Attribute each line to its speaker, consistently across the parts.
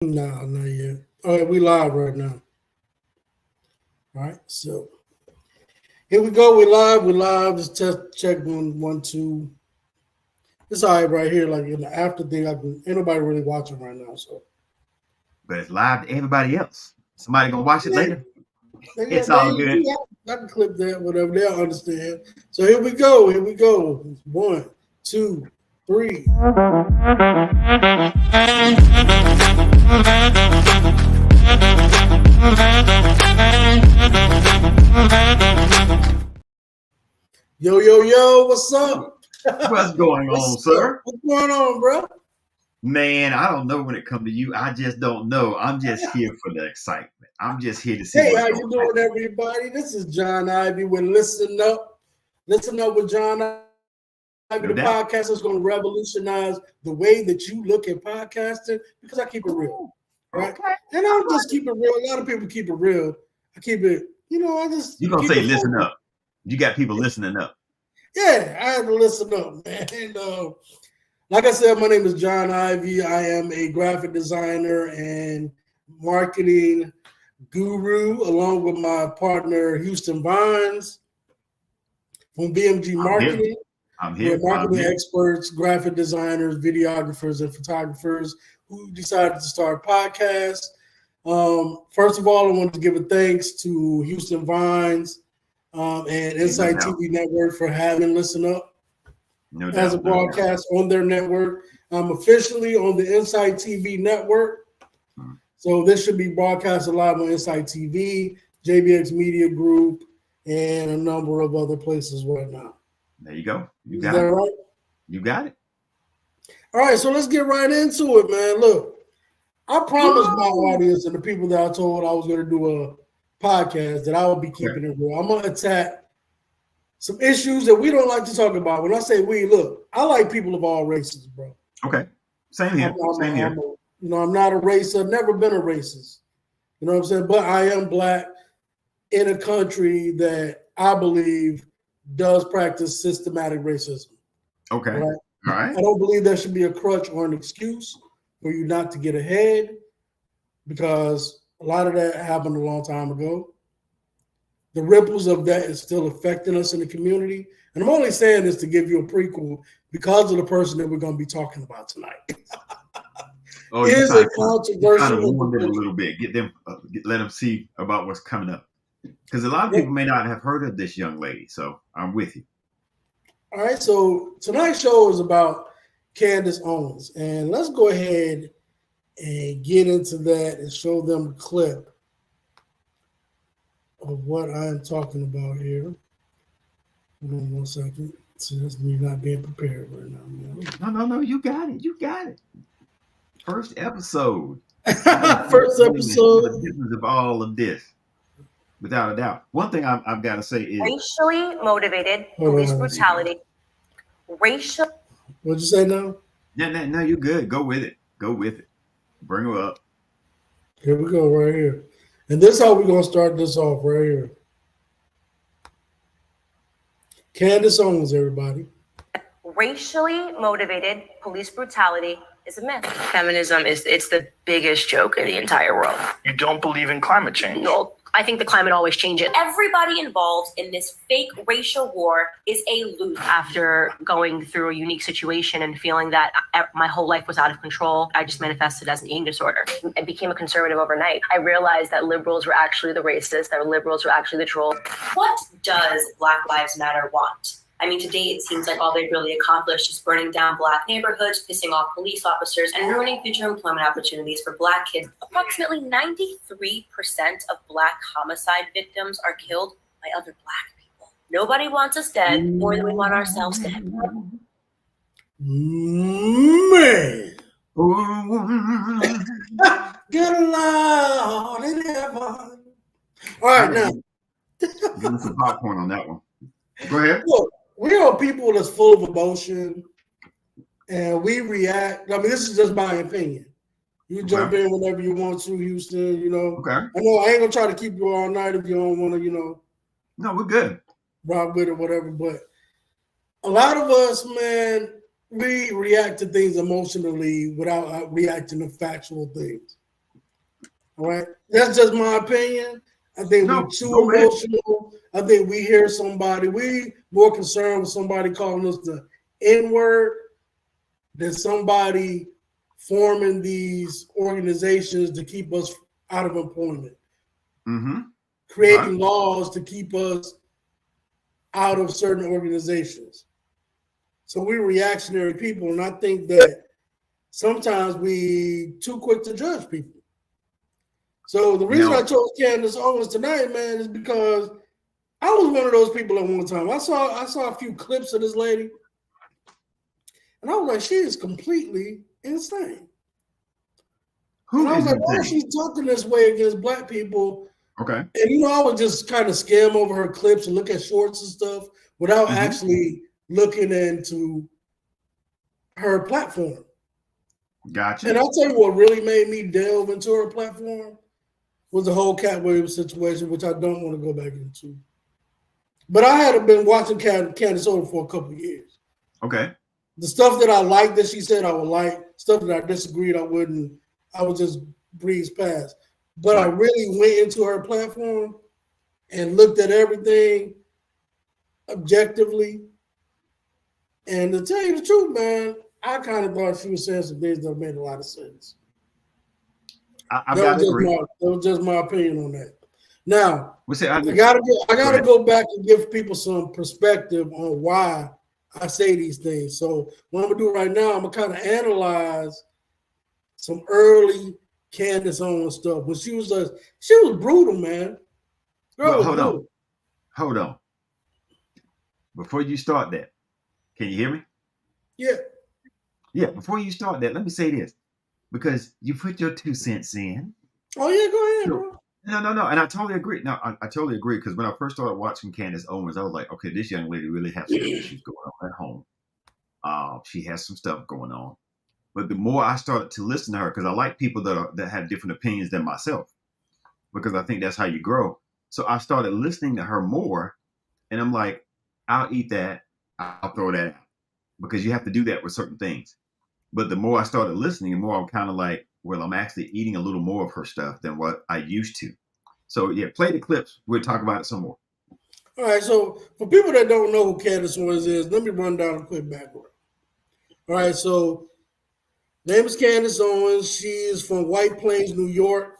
Speaker 1: No, not yet. All right, we live right now. All right, so here we go. We live. We live. Just test check one, two. It's all right right here. Like in the after thing, ain't nobody really watching right now. So,
Speaker 2: but it's live to everybody else. Somebody gonna watch it
Speaker 1: yeah,
Speaker 2: later. It's all good.
Speaker 1: I can clip that, whatever. They'll understand. So here we go. Here we go. One, two, three. Yo, yo, yo, what's up?
Speaker 2: What's going on, sir?
Speaker 1: What's going on, bro?
Speaker 2: Man, I don't know when it comes to you. I just don't know. I'm just here for the excitement. I'm just here to see.
Speaker 1: Hey, how you doing, everybody? This is John Ivy with Listen Up. Listen Up with John Ivy. The podcast is going to revolutionize the way that you look at podcasting because I keep it real, right? Okay. And I don't just keep it real. A lot of people keep it real. I keep it, I just.
Speaker 2: You're going to say listen up. You got people listening up.
Speaker 1: Yeah, I had to listen up, man. And like I said, my name is John Ivy. I am a graphic designer and marketing guru, along with my partner Houston Vines from BMG Marketing.
Speaker 2: I'm here.
Speaker 1: We're marketing experts, graphic designers, videographers, and photographers who decided to start podcasts. First of all, I want to give a thanks to Houston Vines and Incite-tv Network for having Listen Up as a broadcast on their network. I'm officially on the Incite-tv Network. So this should be broadcasted live on Incite-tv, JBX Media Group, and a number of other places right now.
Speaker 2: There you go.
Speaker 1: You got it. Right?
Speaker 2: You got it.
Speaker 1: All right, so let's get right into it, man. Look, I promised my audience and the people that I told I was going to do a podcast that I would be keeping it real. I'm going to attack some issues that we don't like to talk about. When I say we, look, I like people of all races, bro.
Speaker 2: Okay. Same here. Same here.
Speaker 1: I'm not a racist. I've never been a racist. You know what I'm saying? But I am Black in a country that I believe does practice systematic racism.
Speaker 2: Okay. Right? All right.
Speaker 1: I don't believe there should be a crutch or an excuse for you not to get ahead, because a lot of that happened a long time ago. The ripples of that is still affecting us in the community. And I'm only saying this to give you a prequel because of the person that we're going to be talking about tonight.
Speaker 2: Is a controversial. Kind of warm them a little bit. Get them, let them see about what's coming up. Because a lot of people may not have heard of this young lady. So I'm with you.
Speaker 1: All right. So tonight's show is about Candice Owens. And let's go ahead and get into that and show them a clip of what I'm talking about here. Hold on 1 second. So that's me not being prepared right now.
Speaker 2: No. You got it. You got it. First episode.
Speaker 1: First episode.
Speaker 2: The difference of all of this, without a doubt. One thing I've got to say is
Speaker 3: racially motivated police brutality. Racial.
Speaker 1: What'd you say now?
Speaker 2: No, you're good. Go with it. Go with it. Bring her up.
Speaker 1: Here we go, right here. And this is how we're going to start this off right here. Candice Owens, everybody.
Speaker 3: Racially motivated police brutality is a myth.
Speaker 4: Feminism it's the biggest joke in the entire world.
Speaker 5: You don't believe in climate change?
Speaker 4: No, I think the climate always changes.
Speaker 3: Everybody involved in this fake racial war is a loser.
Speaker 4: After going through a unique situation and feeling that my whole life was out of control, I just manifested as an eating disorder. I became a conservative overnight. I realized that liberals were actually the racists, that liberals were actually the trolls.
Speaker 3: What does Black Lives Matter want? I mean, today it seems like all they've really accomplished is burning down Black neighborhoods, pissing off police officers, and ruining future employment opportunities for Black kids. Approximately 93% of Black homicide victims are killed by other Black people. Nobody wants us dead more than we want ourselves dead.
Speaker 1: Man. Get along in heaven. All right, now.
Speaker 2: Give me some popcorn on that one. Go ahead.
Speaker 1: Look, we are people that's full of emotion, and we react. I mean, this is just my opinion. You jump in whenever you want to, Houston.
Speaker 2: Okay.
Speaker 1: I know I ain't gonna try to keep you all night if you don't want to.
Speaker 2: No, we're good.
Speaker 1: Rock with it, whatever. But a lot of us, man, we react to things emotionally without reacting to factual things. All right, that's just my opinion. I think we're too emotional. I think we hear somebody, we more concerned with somebody calling us the N-word than somebody forming these organizations to keep us out of employment. Creating laws to keep us out of certain organizations. So we're reactionary people, and I think that sometimes we too quick to judge people. So the reason I chose Candice Owens tonight, man, is because I was one of those people at one time. I saw a few clips of this lady, and I was like, she is completely insane. And I was like, why is she talking this way against black people?
Speaker 2: Okay.
Speaker 1: And I would just kind of skim over her clips and look at shorts and stuff without actually looking into her platform.
Speaker 2: Gotcha.
Speaker 1: And I'll tell you what really made me delve into her platform was the whole Cat Williams situation, which I don't want to go back into. But I had been watching Candice Owens for a couple of years.
Speaker 2: Okay.
Speaker 1: The stuff that I liked that she said I would like, stuff that I disagreed I wouldn't, I would just breeze past. But I really went into her platform and looked at everything objectively. And to tell you the truth, man, I kind of thought she was saying some things that made a lot of sense. That was just my opinion on that. Now, I gotta go back and give people some perspective on why I say these things. So what I'm gonna do right now, I'm gonna kind of analyze some early Candice Owens stuff. When she was brutal, man.
Speaker 2: Hold on. Before you start that, can you hear me?
Speaker 1: Yeah.
Speaker 2: Yeah, before you start that, let me say this. Because you put your 2 cents in.
Speaker 1: Oh, yeah, go ahead, bro.
Speaker 2: No. And I totally agree. No, I totally agree. Because when I first started watching Candice Owens, I was like, okay, this young lady really has some issues going on at home. She has some stuff going on. But the more I started to listen to her, because I like people that have different opinions than myself, because I think that's how you grow. So I started listening to her more, and I'm like, I'll eat that. I'll throw that out. Because you have to do that with certain things. But the more I started listening, the more I'm kind of like, well, I'm actually eating a little more of her stuff than what I used to. So, yeah, play the clips. We'll talk about it some more.
Speaker 1: All right. So, for people that don't know who Candice Owens is, let me run down a quick background. All right. So, name is Candice Owens. She is from White Plains, New York.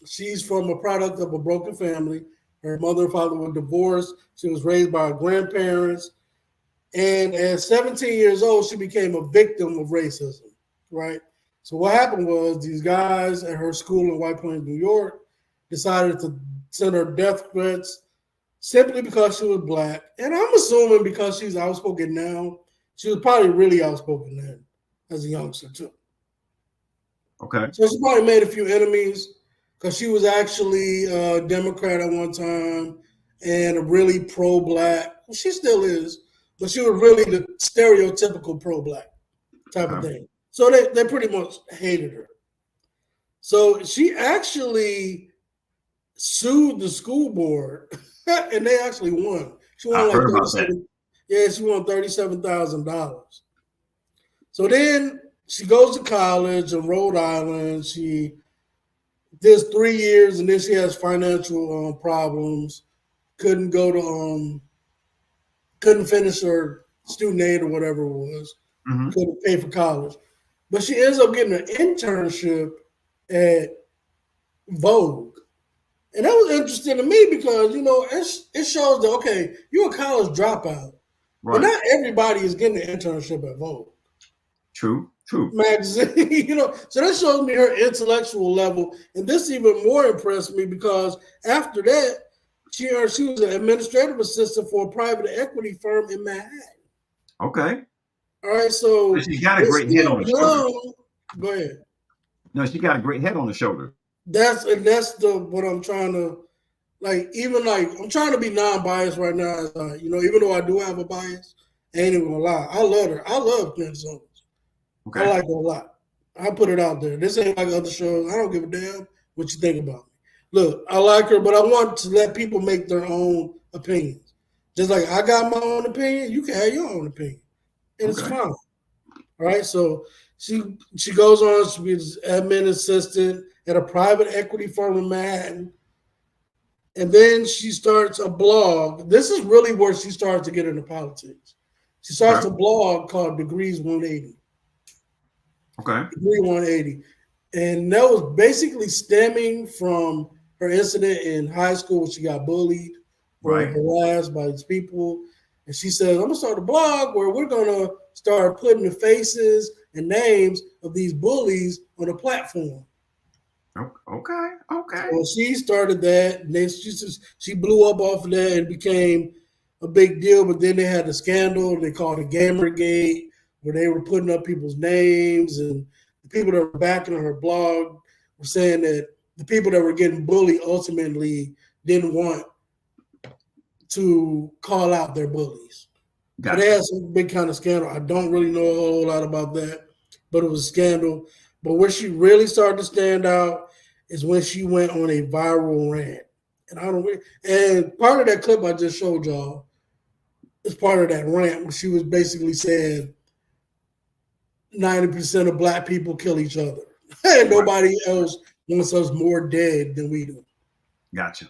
Speaker 1: She's from a product of a broken family. Her mother and father were divorced. She was raised by her grandparents. And at 17 years old, she became a victim of racism, right? So what happened was these guys at her school in White Plains, New York, decided to send her death threats simply because she was black. And I'm assuming because she's outspoken now, she was probably really outspoken then as a youngster too.
Speaker 2: Okay.
Speaker 1: So she probably made a few enemies because she was actually a Democrat at one time and a really pro-black. Well, she still is. But she was really the stereotypical pro-black type of thing. So they pretty much hated her. So she actually sued the school board, and they actually won. She won like $37,000. So then she goes to college in Rhode Island. She does 3 years, and then she has financial problems. Couldn't finish her student aid or whatever it was. Couldn't pay for college. But she ends up getting an internship at Vogue. And that was interesting to me because, it shows that, okay, you're a college dropout. Right. But not everybody is getting an internship at Vogue. True. Magazine, so that shows me her intellectual level. And this even more impressed me because after that, she was an administrative assistant for a private equity firm in Manhattan.
Speaker 2: Okay.
Speaker 1: All right, so
Speaker 2: she got a great head on the shoulder.
Speaker 1: Go ahead.
Speaker 2: No, she got a great head on the shoulder.
Speaker 1: That's what I'm trying to I'm trying to be non-biased right now. Even though I do have a bias, I ain't even gonna lie. I love her. I love Candice Owens. Okay. I like her a lot. I put it out there. This ain't like other shows. I don't give a damn what you think about me. Look, I like her, but I want to let people make their own opinions. Just like I got my own opinion, you can have your own opinion. And it's fine. All right. So she goes on to be admin assistant at a private equity firm in Manhattan. And then she starts a blog. This is really where she starts to get into politics. She starts a blog called Degrees 180.
Speaker 2: Okay.
Speaker 1: Degree 180. And that was basically stemming from her incident in high school when she got bullied or harassed by these people. And she says, I'm going to start a blog where we're going to start putting the faces and names of these bullies on a platform.
Speaker 2: Okay.
Speaker 1: So she started that, and then she blew up off of that and became a big deal. But then they had a scandal they called it Gamergate, where they were putting up people's names, and the people that were backing her blog were saying that the people that were getting bullied ultimately didn't want to call out their bullies. Gotcha. So they had some big kind of scandal. I don't really know a whole lot about that, but it was a scandal. But where she really started to stand out is when she went on a viral rant. And part of that clip I just showed y'all is part of that rant where she was basically saying 90% of black people kill each other. And nobody else wants us more dead than we do.
Speaker 2: Gotcha.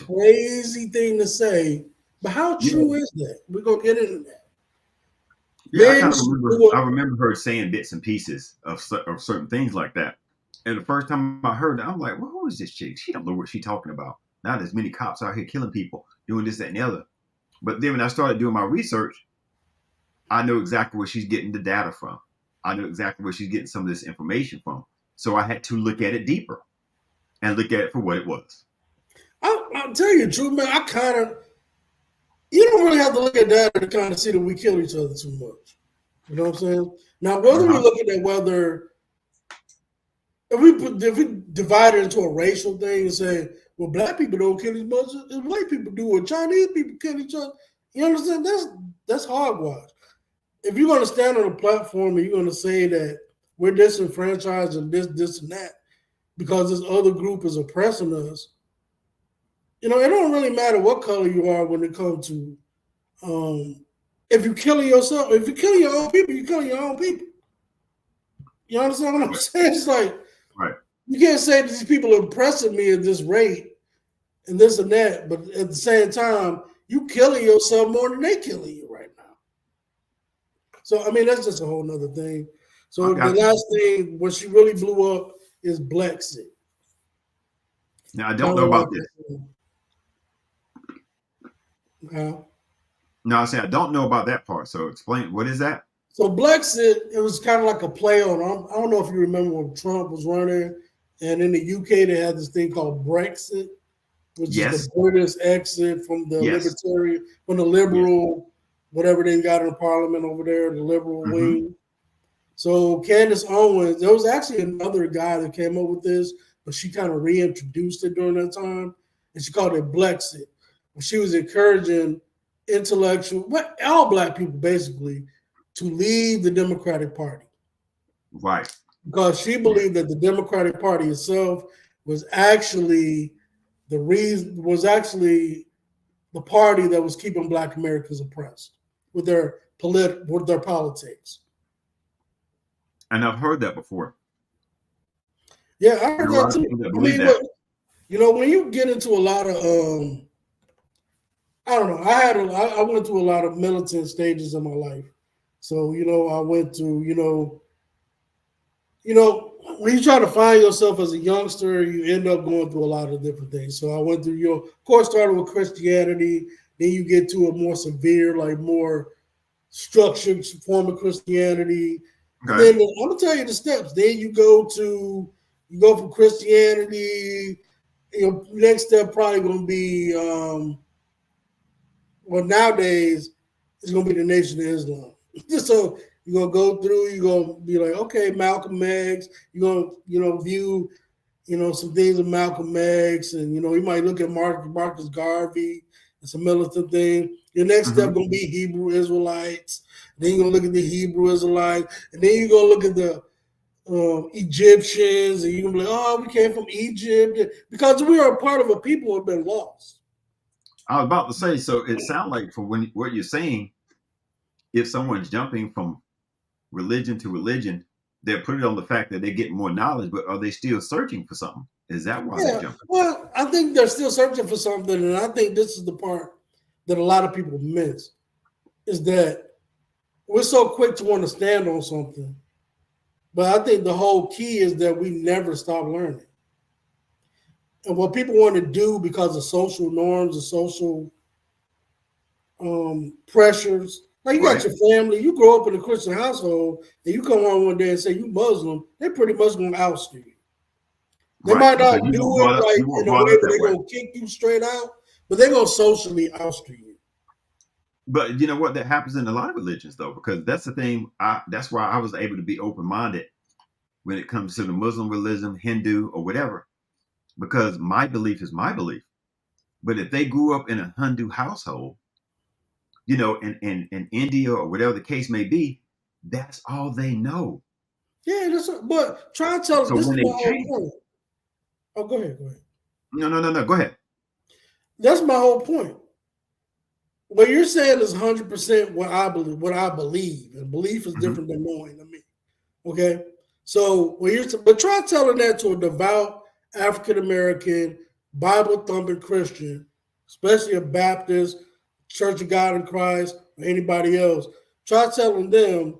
Speaker 1: Crazy thing to say, but how true is that? We're going to get into that.
Speaker 2: Yeah, I remember her saying bits and pieces of certain things like that. And the first time I heard it, I'm like, well, who is this chick? She don't know what she's talking about. Not as many cops out here killing people, doing this, that, and the other. But then when I started doing my research, I know exactly where she's getting the data from. I know exactly where she's getting some of this information from. So I had to look at it deeper and look at it for what it was.
Speaker 1: I'll tell you the truth, man. You don't really have to look at data to kind of see that we kill each other too much. You know what I'm saying? Now, whether we look at whether if we divide it into a racial thing and say, well, black people don't kill as much as white people do, or Chinese people kill each other, you understand? That's hogwash. If you're going to stand on a platform and you're going to say that we're disenfranchised and this and that because this other group is oppressing us, it don't really matter what color you are when it comes to if you're killing yourself, if you're killing your own people, you're killing your own people. You understand what I'm saying? It's like, you can't say that these people are oppressing me at this rate and this and that, but at the same time, you killing yourself more than they killing you right now. So, I mean, that's just a whole nother thing. So the last thing, what she really blew up is Blexit.
Speaker 2: Now, I don't know about this. No, I say I don't know about that part. So explain, what is that?
Speaker 1: So Blexit, it was kind of like a play on. I don't know if you remember when Trump was running, and in the UK they had this thing called Brexit, which is the British exit from the libertarian, from the liberal, whatever they got in Parliament over there, the liberal wing. So Candice Owens, there was actually another guy that came up with this, but she kind of reintroduced it during that time, and she called it Blexit. She was encouraging all black people basically to leave the Democratic Party.
Speaker 2: Right.
Speaker 1: Because she believed that the Democratic Party itself was actually the party that was keeping black Americans oppressed with their politics.
Speaker 2: And I've heard that before.
Speaker 1: Yeah, I heard that too. When you get into a lot of I don't know. I went through a lot of militant stages in my life. So, I went to, when you try to find yourself as a youngster, you end up going through a lot of different things. So I went through, of course, started with Christianity. Then you get to a more severe, like more structured form of Christianity. Okay. Then I'm going to tell you the steps. Then you go from Christianity. Next step probably going to be, nowadays, it's going to be the Nation of Islam. So you're going to go through, you're going to be like, okay, Malcolm X. You're going to, view, some things of Malcolm X. And, you might look at Marcus Garvey and some militant thing. Your next step going to be Hebrew Israelites. Then you're going to look at the Hebrew Israelites. And then you're going to look at the Egyptians. And you're going to be like, oh, we came from Egypt. Because we are a part of a people who have been lost.
Speaker 2: I was about to say, so it sounds like from what you're saying, if someone's jumping from religion to religion, they're putting it on the fact that they get more knowledge, but are they still searching for something? Is that why they're jumping?
Speaker 1: Well, I think they're still searching for something, and I think this is the part that a lot of people miss, is that we're so quick to want to stand on something. But I think the whole key is that we never stop learning. And what people want to do because of social norms and social pressures, like you got your family, you grow up in a Christian household, and you come home one day and say you Muslim, they're pretty much going to oust you. They might not do it like in a way that they're going to kick you straight out, but they're going to socially oust you.
Speaker 2: But you know what? That happens in a lot of religions, though, because that's the thing. That's why I was able to be open-minded when it comes to the Muslim religion, Hindu, or whatever, because my belief is my belief. But if they grew up in a Hindu household, you know, in India or whatever the case may be, that's all they know.
Speaker 1: Yeah, but try to tell them this is my whole point. Oh, go ahead.
Speaker 2: No. Go ahead.
Speaker 1: That's my whole point. What you're saying is 100% what I believe. And belief is different than knowing to me. Okay? So but try telling that to a devout African-American, Bible-thumping Christian, especially a Baptist, Church of God in Christ, or anybody else. Try telling them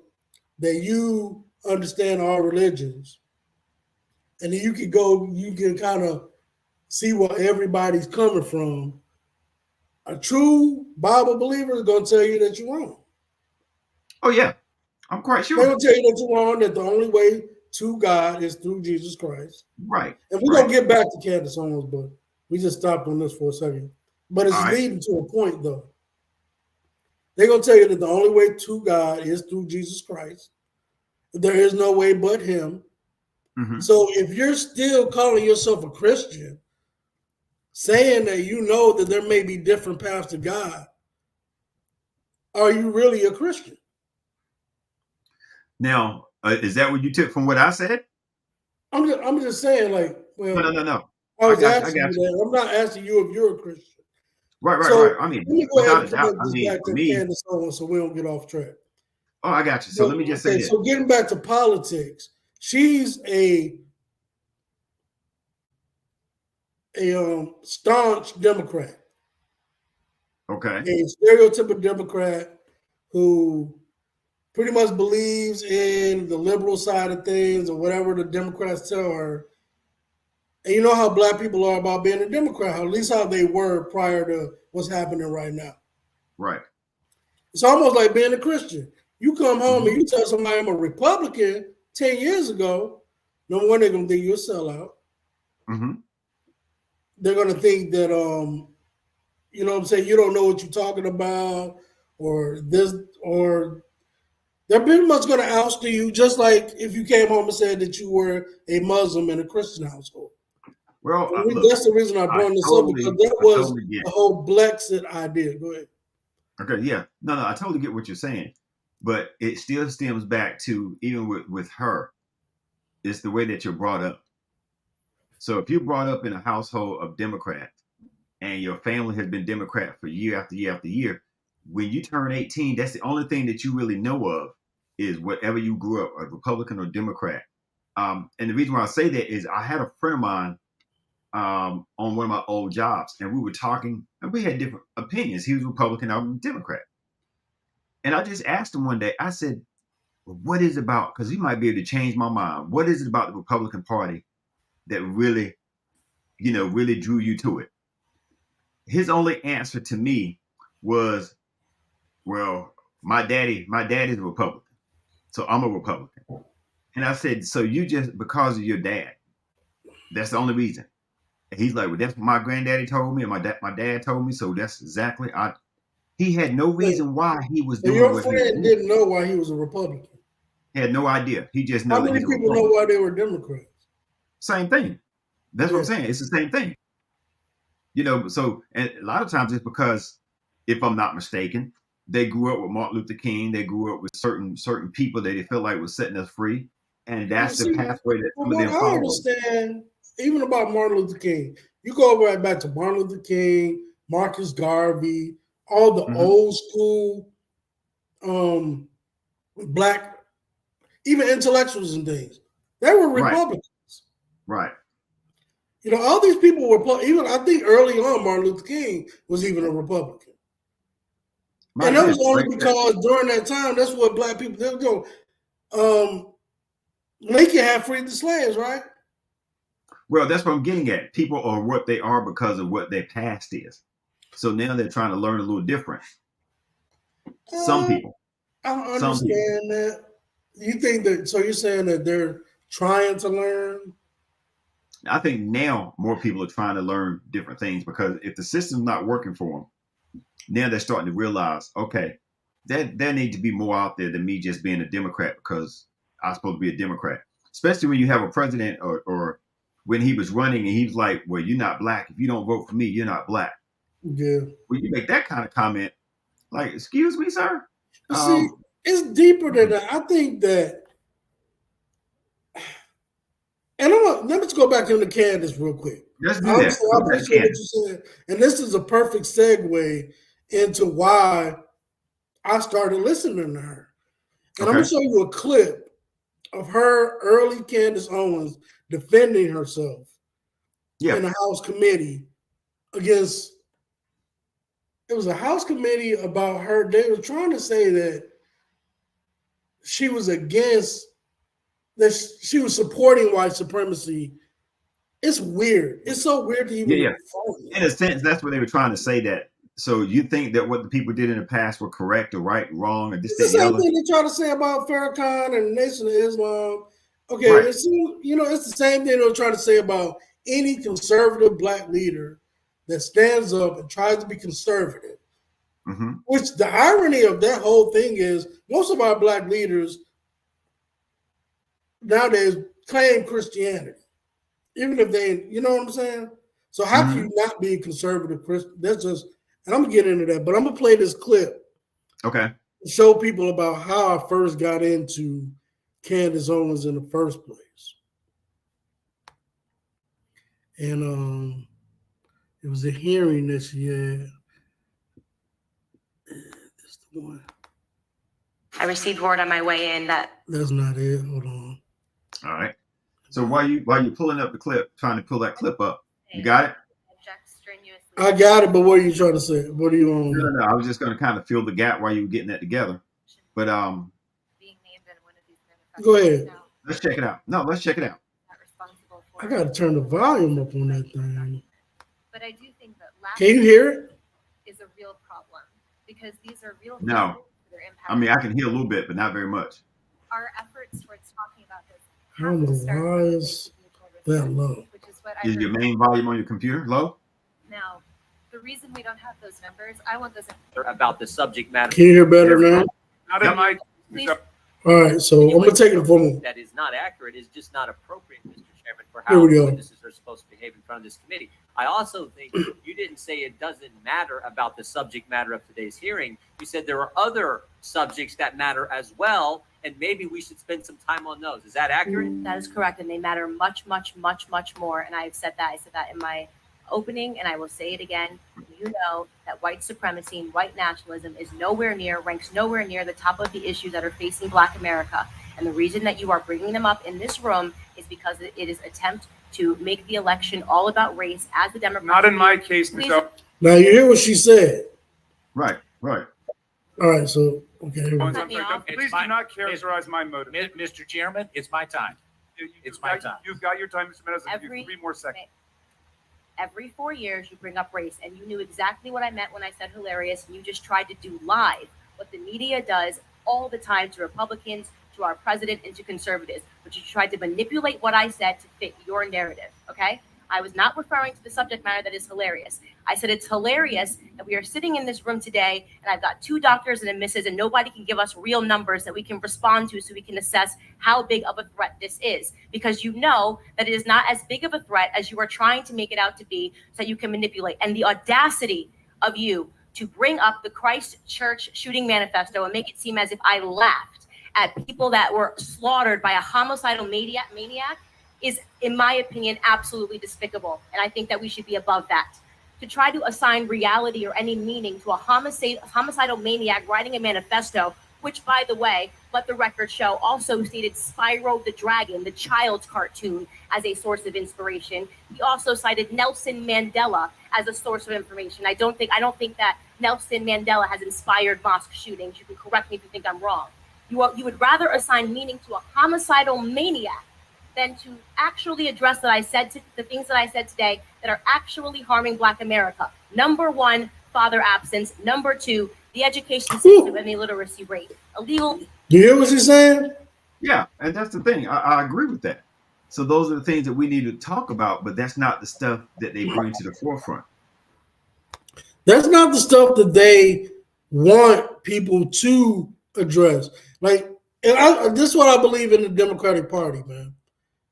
Speaker 1: that you understand all religions. And then you can kind of see where everybody's coming from. A true Bible believer is going to tell you that you're wrong.
Speaker 2: Oh, yeah. I'm quite sure.
Speaker 1: They're going to tell you that you're wrong, that the only way to God is through Jesus Christ.
Speaker 2: Right.
Speaker 1: And we're going to get back to Candice Owens, but we just stopped on this for a second. But it's leading to a point, though. They're going to tell you that the only way to God is through Jesus Christ. There is no way but him. So if you're still calling yourself a Christian, saying that you know that there may be different paths to God, are you really a Christian?
Speaker 2: Now, is that what you took from what I said?
Speaker 1: I'm just saying, like, well,
Speaker 2: no.
Speaker 1: I was asking you that. I'm not asking you if you're a Christian.
Speaker 2: Right. I mean,
Speaker 1: let me go ahead and connect this back
Speaker 2: for
Speaker 1: to
Speaker 2: me,
Speaker 1: Candice Owens so we don't get off track.
Speaker 2: Oh, I got you. So let me just say this.
Speaker 1: So getting back to politics, she's a staunch Democrat.
Speaker 2: Okay.
Speaker 1: A stereotypical Democrat who pretty much believes in the liberal side of things or whatever the Democrats tell her. And you know how black people are about being a Democrat, at least how they were prior to what's happening right now.
Speaker 2: Right.
Speaker 1: It's almost like being a Christian. You come home and you tell somebody I'm a Republican 10 years ago, no wonder they're going to think you're a sellout. They're going to think that, you know what I'm saying, you don't know what you're talking about, or this, or they're pretty much going to oust you, just like if you came home and said that you were a Muslim in a Christian household.
Speaker 2: Well,
Speaker 1: that's the reason I brought this up, because that was the whole Brexit idea. Go ahead.
Speaker 2: Okay, yeah. No, I totally get what you're saying. But it still stems back to, even with her, it's the way that you're brought up. So if you're brought up in a household of Democrats and your family has been Democrat for year after year after year, when you turn 18, that's the only thing that you really know of is whatever you grew up, a Republican or Democrat. And the reason why I say that is I had a friend of mine on one of my old jobs, and we were talking, and we had different opinions. He was Republican, I was Democrat. And I just asked him one day, I said, well, what is it about? Because he might be able to change my mind. What is it about the Republican Party that really, really drew you to it? His only answer to me was, well, my daddy's a Republican, so I'm a Republican. And I said, so you just, because of your dad, that's the only reason? And he's like, well, that's what my granddaddy told me, and my dad told me, so that's exactly, he had no reason why he was doing
Speaker 1: what he was doing. Your friend didn't know why he was a Republican.
Speaker 2: He had no idea. He just knows.
Speaker 1: How many people know why they were Democrats?
Speaker 2: Same thing. That's what I'm saying. It's the same thing. So, and a lot of times it's because, if I'm not mistaken, they grew up with Martin Luther King. They grew up with certain people that they felt like was setting us free. And that's the pathway that some of them follow.
Speaker 1: I understand, even about Martin Luther King. You go right back to Martin Luther King, Marcus Garvey, all the old school black even intellectuals and things. They were Republicans.
Speaker 2: Right.
Speaker 1: You know, all these people were, even I think early on, Martin Luther King was even a Republican. And that was only because during that time, that's what black people did. Lincoln had freed the slaves, right?
Speaker 2: Well, that's what I'm getting at. People are what they are because of what their past is. So now they're trying to learn a little different. Some people.
Speaker 1: I don't understand that. You think that, so you're saying that they're trying to learn?
Speaker 2: I think now more people are trying to learn different things because if the system's not working for them, now they're starting to realize, okay, there need to be more out there than me just being a Democrat because I'm supposed to be a Democrat. Especially when you have a president or when he was running and he was like, well, you're not black. If you don't vote for me, you're not black.
Speaker 1: Yeah.
Speaker 2: When you make that kind of comment, like, excuse me, sir?
Speaker 1: See, it's deeper than that. I think that, and let's go back into Candice real quick.
Speaker 2: Let's do that.
Speaker 1: I appreciate what you said. And this is a perfect segue into why I started listening to her. And I'm going to show you a clip of her early Candice Owens defending herself in a House committee against, it was a House committee about her. They were trying to say that she was against, that she was supporting white supremacy. It's weird. It's so weird to even.
Speaker 2: In a sense, that's what they were trying to say. That so you think that what the people did in the past were correct or right, wrong, or this?
Speaker 1: It's the same thing they try to say about Farrakhan and the Nation of Islam. Okay, it's the same thing they were trying to say about any conservative black leader that stands up and tries to be conservative. Mm-hmm. Which the irony of that whole thing is, most of our black leaders nowadays claim Christianity, even if they, you know what I'm saying? So how can you not be a conservative Christian? That's just, and I'm gonna get into that, but I'm gonna play this clip.
Speaker 2: Okay.
Speaker 1: To show people about how I first got into Candice Owens in the first place. And it was a hearing that she had. That's the one.
Speaker 4: I received word on my way in that.
Speaker 1: That's not it. Hold on.
Speaker 2: All right. So while you pulling up the clip, trying to pull that clip up, you got it?
Speaker 1: I got it, but what are you trying to say? What are you on?
Speaker 2: No. I was just going to kind of fill the gap while you were getting that together. But
Speaker 1: go ahead.
Speaker 2: Let's check it out. No, let's check it out.
Speaker 1: I got to turn the volume up on that thing.
Speaker 6: But I do think that
Speaker 1: can you hear it?
Speaker 6: Is a real problem because these are real.
Speaker 2: No, I mean I can hear a little bit, but not very much.
Speaker 6: Our efforts towards talking about this.
Speaker 1: I don't know why is that low.
Speaker 6: Which is what
Speaker 2: is your main volume on your computer low?
Speaker 6: Now, the reason we don't have those numbers, I want those
Speaker 7: about the subject matter.
Speaker 1: Can you hear better now?
Speaker 7: Not in my.
Speaker 1: All right, so I'm gonna take it from.
Speaker 7: That is not accurate. Is just not appropriate, Mr. Chairman, for how witnesses are supposed to behave in front of this committee. I also think you didn't say it doesn't matter about the subject matter of today's hearing. You said there are other subjects that matter as well, and maybe we should spend some time on those. Is that accurate?
Speaker 4: That is correct, and they matter much, much, much, much more. And I've said that. I said that in my opening, and I will say it again. You know that white supremacy and white nationalism ranks nowhere near the top of the issues that are facing Black America. And the reason that you are bringing them up in this room is because it is attempt to make the election all about race as the Democrats.
Speaker 5: Not in my case, Michelle.
Speaker 1: Now you hear what she said.
Speaker 2: Right.
Speaker 1: All right, so okay.
Speaker 5: Please do not characterize my motive.
Speaker 8: Mr. Chairman, it's my time. It's my time.
Speaker 5: You've got your time, Mr. Meadows. I'll give you 3 more seconds.
Speaker 4: Every 4 years, you bring up race, and you knew exactly what I meant when I said hilarious, and you just tried to do live what the media does all the time to Republicans, to our president, and to conservatives, but you tried to manipulate what I said to fit your narrative, okay? I was not referring to the subject matter that is hilarious. I said it's hilarious that we are sitting in this room today, and I've got 2 doctors and a missus, and nobody can give us real numbers that we can respond to so we can assess how big of a threat this is. Because you know that it is not as big of a threat as you are trying to make it out to be so that you can manipulate. And the audacity of you to bring up the Christ Church shooting manifesto and make it seem as if I laughed at people that were slaughtered by a homicidal maniac is, in my opinion, absolutely despicable. And I think that we should be above that. To try to assign reality or any meaning to a homicidal maniac writing a manifesto, which, by the way, Let the Record Show also stated Spyro the Dragon, the child's cartoon, as a source of inspiration. He also cited Nelson Mandela as a source of information. I don't think that Nelson Mandela has inspired mosque shootings. You can correct me if you think I'm wrong. You would rather assign meaning to a homicidal maniac than to actually address the things that I said today that are actually harming Black America. Number one, father absence. Number two, the education system and the literacy rate. Illegal.
Speaker 1: You hear what she's saying?
Speaker 2: Yeah, and that's the thing. I agree with that. So those are the things that we need to talk about, but that's not the stuff that they bring to the forefront.
Speaker 1: That's not the stuff that they want people to address. Like, this is what I believe in the Democratic Party, man.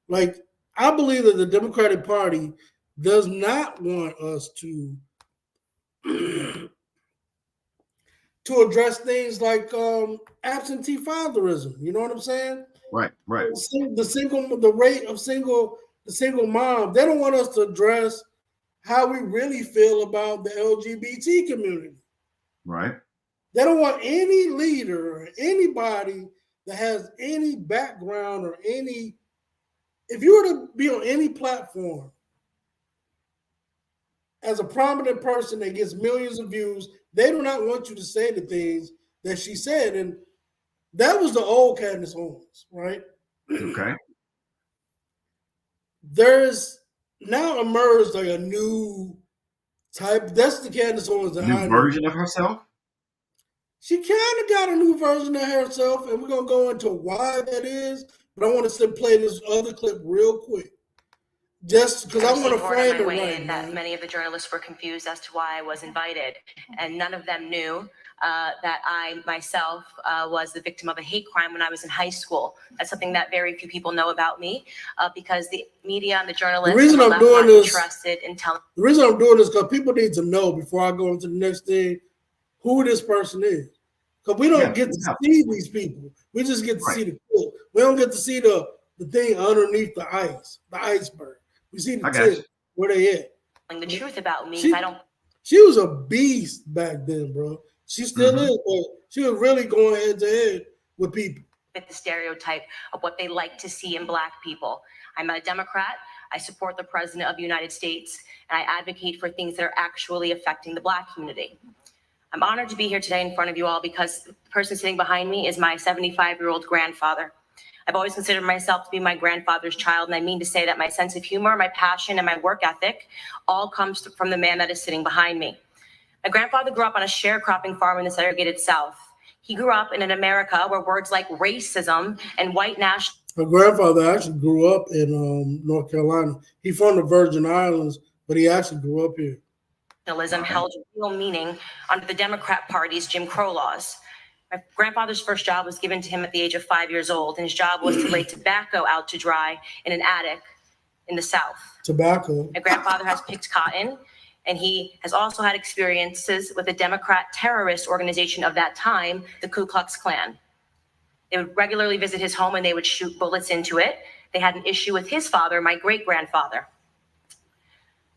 Speaker 1: Like, I believe that the Democratic Party does not want us to address things like absentee fatherism. You know what I'm saying?
Speaker 2: Right.
Speaker 1: The rate of single mom. They don't want us to address how we really feel about the LGBT community.
Speaker 2: Right.
Speaker 1: They don't want any leader or anybody that has any background or any. If you were to be on any platform as a prominent person that gets millions of views, they do not want you to say the things that she said. And that was the old Candice Owens, right?
Speaker 2: Okay.
Speaker 1: There's now emerged like a new type. That's the Candice Owens.
Speaker 2: New version of herself?
Speaker 1: She kind of got a new version of herself, and we're going to go into why that is. But I want to play this other clip real quick. Just because I want to frame it right.
Speaker 4: That many of the journalists were confused as to why I was invited, and none of them knew that I myself was the victim of a hate crime when I was in high school. That's something that very few people know about me, because the media and the journalists
Speaker 1: are not
Speaker 4: interested in telling.
Speaker 1: The reason I'm doing this is because people need to know before I go into the next thing who this person is. Because we don't get to see these people. We just get to see the clip. We don't get to see the thing underneath the iceberg. We see the tip where they at.
Speaker 4: The truth about me,
Speaker 1: She was a beast back then, bro. She still is, but she was really going head to head with people.
Speaker 4: With the stereotype of what they like to see in Black people. I'm a Democrat. I support the President of the United States, and I advocate for things that are actually affecting the Black community. I'm honored to be here today in front of you all because the person sitting behind me is my 75-year-old grandfather. I've always considered myself to be my grandfather's child, and I mean to say that my sense of humor, my passion, and my work ethic all comes from the man that is sitting behind me. My grandfather grew up on a sharecropping farm in the segregated South. He grew up in an America where words like racism and white nationalism.
Speaker 1: My grandfather actually grew up in North Carolina. He's from the Virgin Islands, but he actually grew up here.
Speaker 4: Held real meaning under the Democrat Party's Jim Crow laws. My grandfather's first job was given to him at the age of 5 years old, and his job was to lay tobacco out to dry in an attic in the South.
Speaker 1: Tobacco.
Speaker 4: My grandfather has picked cotton, and he has also had experiences with a Democrat terrorist organization of that time, the Ku Klux Klan. They would regularly visit his home, and they would shoot bullets into it. They had an issue with his father, my great-grandfather.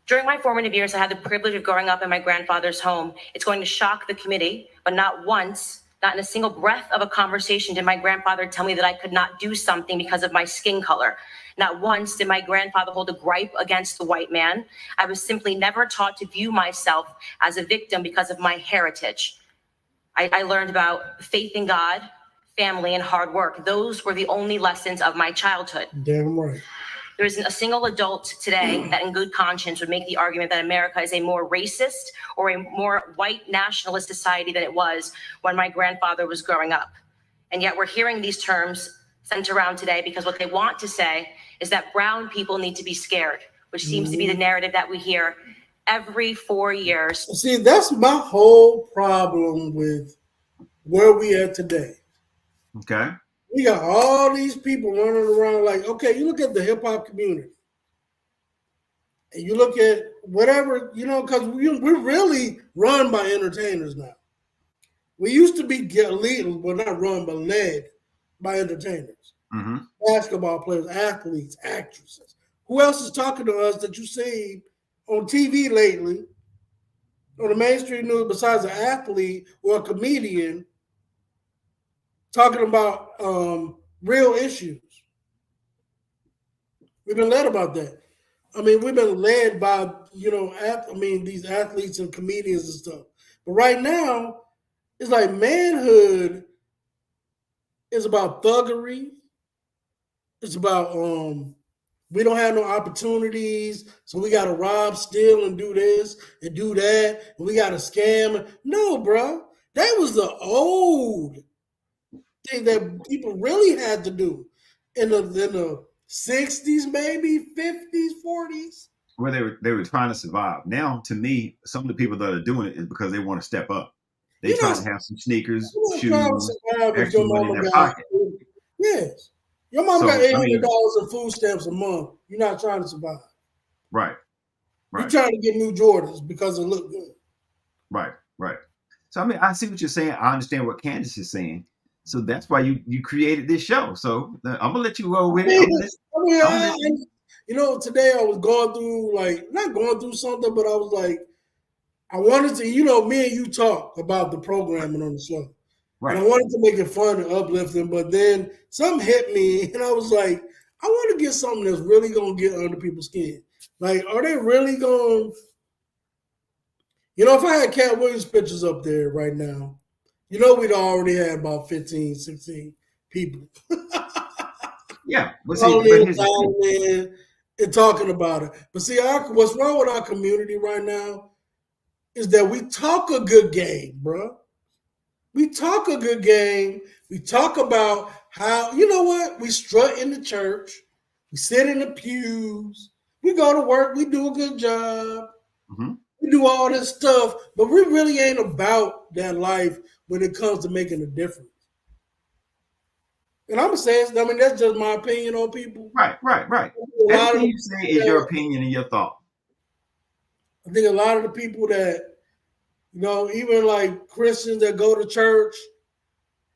Speaker 4: During my formative years, I had the privilege of growing up in my grandfather's home. It's going to shock the committee, but not once, not in a single breath of a conversation did my grandfather tell me that I could not do something because of my skin color. Not once did my grandfather hold a gripe against the white man. I was simply never taught to view myself as a victim because of my heritage. I learned about faith in God, family, and hard work. Those were the only lessons of my childhood.
Speaker 1: Damn right.
Speaker 4: There isn't a single adult today that in good conscience would make the argument that America is a more racist or a more white nationalist society than it was when my grandfather was growing up. And yet we're hearing these terms sent around today because what they want to say is that brown people need to be scared, which seems to be the narrative that we hear every 4 years.
Speaker 1: See, that's my whole problem with where we are today.
Speaker 2: Okay.
Speaker 1: We got all these people running around like, okay, you look at the hip hop community and you look at whatever, because we're really run by entertainers now. We used to be not run, but led by entertainers.
Speaker 2: Mm-hmm.
Speaker 1: Basketball players, athletes, actresses. Who else is talking to us that you see on TV lately, on the mainstream news, besides an athlete or a comedian? talking about real issues. We've been led about that. I mean, we've been led by, these athletes and comedians and stuff. But right now, it's like manhood is about thuggery. It's about we don't have no opportunities, so we got to rob, steal, and do this and do that, and we got to scam. No, bro, that was the old thing that people really had to do in the 60s, maybe 50s, 40s.
Speaker 2: Well, they were trying to survive. Now, to me, some of the people that are doing it is because they want to step up. They trying to have some sneakers, shoes, extra money in their pocket.
Speaker 1: Yes. Your mom got $800 in food stamps a month. You're not trying to survive.
Speaker 2: Right.
Speaker 1: You're trying to get new Jordans because it look good.
Speaker 2: Right. So, I mean, I see what you're saying. I understand what Candice is saying. So that's why you created this show. So I'm going to let you roll with it.
Speaker 1: Today I was going through, not going through something, but I was like, I wanted to, me and you talk about the programming on the show. Right. And I wanted to make it fun and uplifting, but then something hit me, and I was like, I want to get something that's really going to get under people's skin. Like, are they really going to, if I had Cat Williams pictures up there right now, we'd already had about 15, 16 people.
Speaker 2: Yeah.
Speaker 1: And talking about it. But see, what's wrong with our community right now is that we talk a good game, bro. We talk a good game. We talk about how, we strut in the church. We sit in the pews. We go to work. We do a good job.
Speaker 2: Mm-hmm.
Speaker 1: We do all this stuff, but we really ain't about that life when it comes to making a difference. And I'm saying, that's just my opinion on people.
Speaker 2: Right. Everything you say is your opinion and your thought.
Speaker 1: I think a lot of the people that, even like Christians that go to church,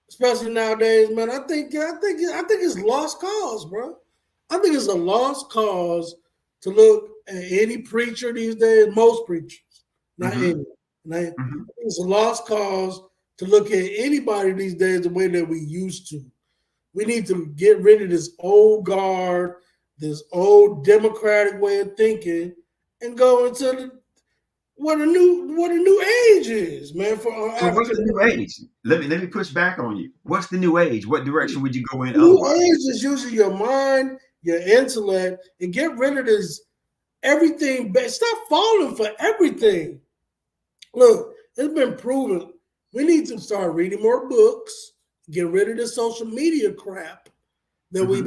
Speaker 1: especially nowadays, man, I think it's lost cause, bro. I think it's a lost cause to look at any preacher these days, most preachers, not any. I think it's a lost cause to look at anybody these days the way that we used to. We need to get rid of this old guard, this old democratic way of thinking, and go into what a new age is, man.
Speaker 2: What's the new age? Let me push back on you. What's the new age? What direction would you go in?
Speaker 1: New age is using your mind, your intellect, and get rid of this everything. Stop falling for everything. Look, it's been proven. We need to start reading more books. Get rid of the social media crap that we've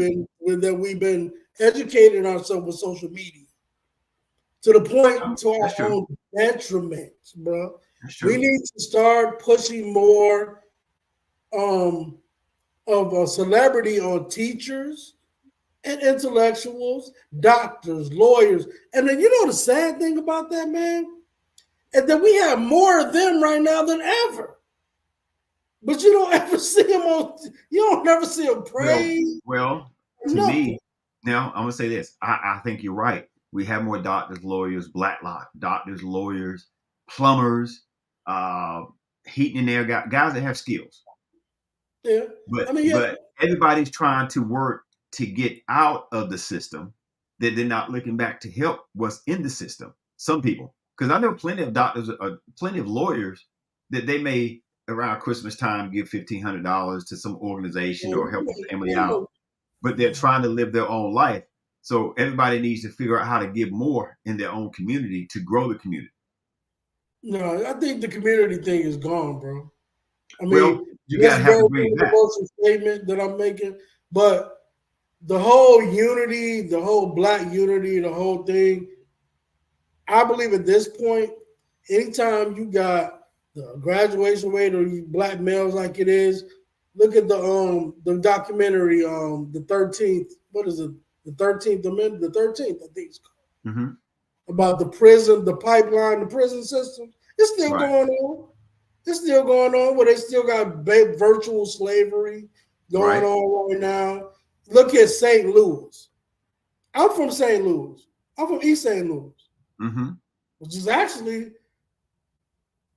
Speaker 1: been educating ourselves with social media to the point to our own detriment, bro. We need to start pushing more of a celebrity on teachers and intellectuals, doctors, lawyers, and then the sad thing about that, man, is that we have more of them right now than ever. But you don't ever see them you don't ever see them praise.
Speaker 2: Well, to me, now I'm gonna say this. I think you're right. We have more doctors, lawyers, doctors, lawyers, plumbers, heating and air guys that have skills.
Speaker 1: Yeah.
Speaker 2: But everybody's trying to work to get out of the system, that they're not looking back to help what's in the system. Some people, because I know plenty of doctors, plenty of lawyers that they may around Christmas time give $1,500 to some organization or help a family out, but they're trying to live their own life. So everybody needs to figure out how to give more in their own community to grow the community.
Speaker 1: No, I think the community thing is gone, bro. I
Speaker 2: mean, you gotta have to bring back
Speaker 1: the statement that I'm making, but the whole unity, the whole black unity, the whole thing. I believe at this point, anytime you got the graduation rate or you black males like it is, look at the documentary, the 13th. What is it? The 13th Amendment, the 13th, I think it's called. About the prison, the pipeline, the prison system. It's still going on. It's still going on where they still got virtual slavery going on right now. Look at St. Louis. I'm from St. Louis. I'm from East St. Louis, which is actually,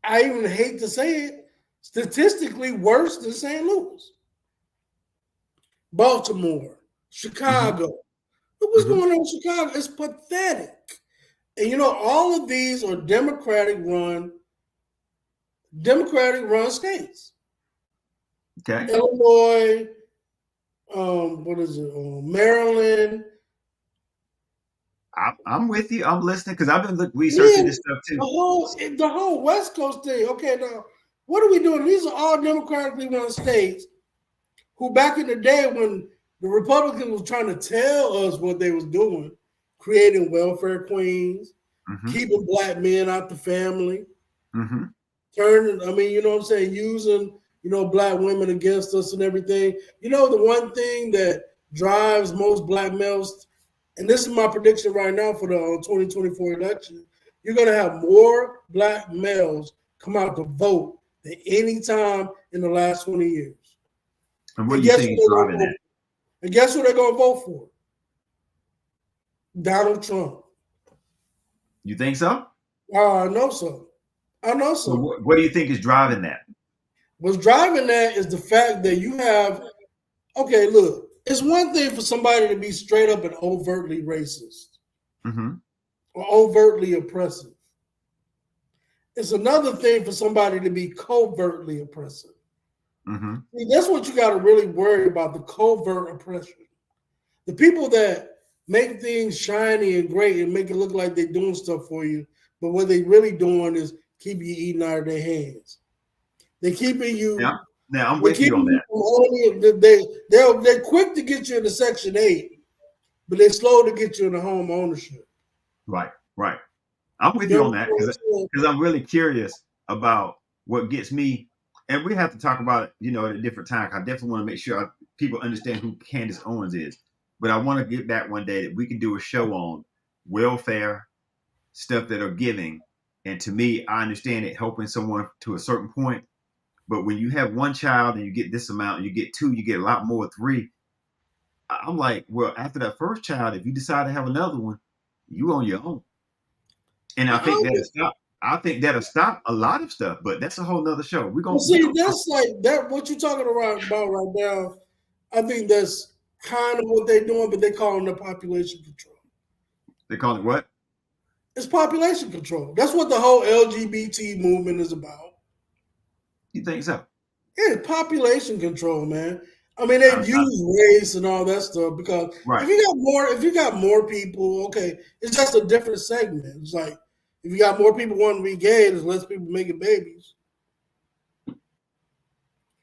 Speaker 1: I even hate to say it, statistically worse than St. Louis. Baltimore, Chicago. Look what's going on in Chicago. It's pathetic. And you know, all of these are Democratic run states.
Speaker 2: Okay.
Speaker 1: Illinois, Maryland.
Speaker 2: I'm with you. I'm listening because I've been researching this stuff too.
Speaker 1: The whole West Coast thing. Okay, now what are we doing? These are all democratically run states who back in the day when the Republicans was trying to tell us what they was doing, creating welfare queens, keeping black men out the family, turning, I mean, you know what I'm saying, using, you know, black women against us and everything. You know, the one thing that drives most black males, and this is my prediction right now for the 2024 election, you're going to have more black males come out to vote than any time in the last 20 years.
Speaker 2: And what do you think is driving that?
Speaker 1: And guess who they're going to vote for? Donald Trump.
Speaker 2: You think so?
Speaker 1: I know so. I know so.
Speaker 2: What do you think is driving that?
Speaker 1: What's driving that is the fact that you have, okay, look, it's one thing for somebody to be straight up and overtly racist or overtly oppressive. It's another thing for somebody to be covertly oppressive. See, that's what you got to really worry about, the covert oppression. The people that make things shiny and great and make it look like they're doing stuff for you, but what they really doing is keep you eating out of their hands. They're keeping you.
Speaker 2: Yeah. Now I'm with you on that.
Speaker 1: They're quick to get you into Section 8, but they're slow to get you into home ownership.
Speaker 2: Right. I'm with you on that because I'm really curious about what gets me. And we have to talk about it, you know, at a different time. I definitely want to make sure people understand who Candice Owens is. But I want to get back one day that we can do a show on welfare, stuff that are giving. And to me, I understand it helping someone to a certain point. But when you have one child and you get this amount, you get two, you get a lot more, three. I'm like, well, after that first child, if you decide to have another one, you on your own. And I think that'll stop a lot of stuff, but that's a whole nother show. We're gonna
Speaker 1: see. That's like that. What you're talking about right now, I think that's kind of what they're doing, but they call it population control.
Speaker 2: They call it what?
Speaker 1: It's population control. That's what the whole LGBT movement is about.
Speaker 2: You think so?
Speaker 1: Yeah, population control, man. I mean, they use race and all that stuff because if you got more people, okay, it's just a different segment. It's like if you got more people wanting to be gay, there's less people making babies.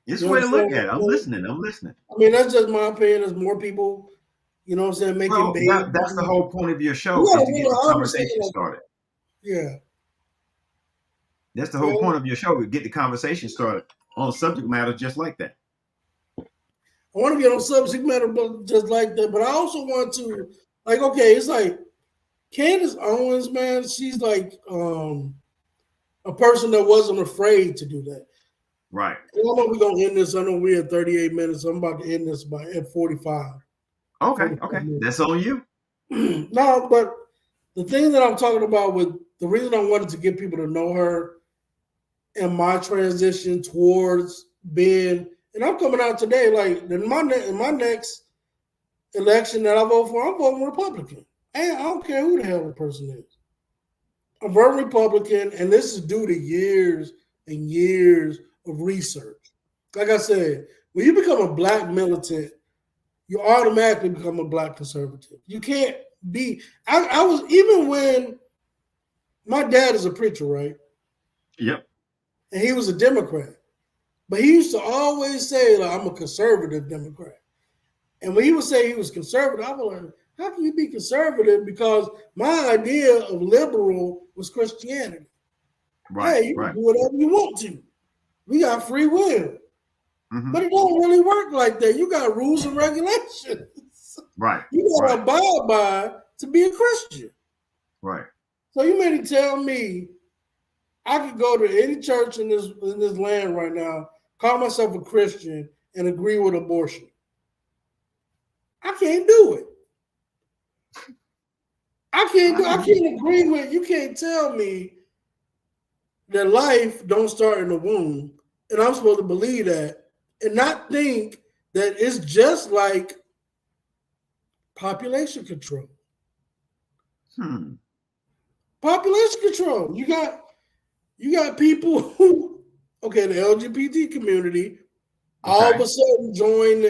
Speaker 2: It's a way to look at it. I'm listening.
Speaker 1: I mean, that's just my opinion. There's more people, you know what I'm saying, making babies.
Speaker 2: That's the whole point of your show, is to get the conversation started.
Speaker 1: Yeah.
Speaker 2: That's the whole point of your show, to get the conversation started on subject matter just like that.
Speaker 1: I want to get on subject matter just like that, but I also want to, like, okay, it's like Candice Owens, man, she's like a person that wasn't afraid to do that.
Speaker 2: Right.
Speaker 1: I know we're going to end this. I know we're at 38 minutes. I'm about to end this at 45.
Speaker 2: Okay. That's on you.
Speaker 1: No, but the thing that I'm talking about with the reason I wanted to get people to know her and my transition towards being, and I'm coming out today, like in my next election that I vote for, I'm voting Republican. And I don't care who the hell the person is. I'm voting Republican, and this is due to years and years of research. Like I said, when you become a black militant, you automatically become a black conservative. You can't be. I was, even when my dad is a preacher, right?
Speaker 2: Yep.
Speaker 1: And he was a Democrat. But he used to always say, like, I'm a conservative Democrat. And when he would say he was conservative, I was like, how can you be conservative? Because my idea of liberal was Christianity.
Speaker 2: Right.
Speaker 1: Hey, you can do whatever you want to. We got free will. But it don't really work like that. You got rules and regulations.
Speaker 2: Right.
Speaker 1: You got to abide by to be a Christian.
Speaker 2: Right.
Speaker 1: So you mean to tell me I could go to any church in this land right now, call myself a Christian, and agree with abortion? I can't do it. I can't agree with, you can't tell me that life don't start in the womb, and I'm supposed to believe that and not think that it's just like population control. Population control. You got people who, okay, the LGBT community, all of a sudden join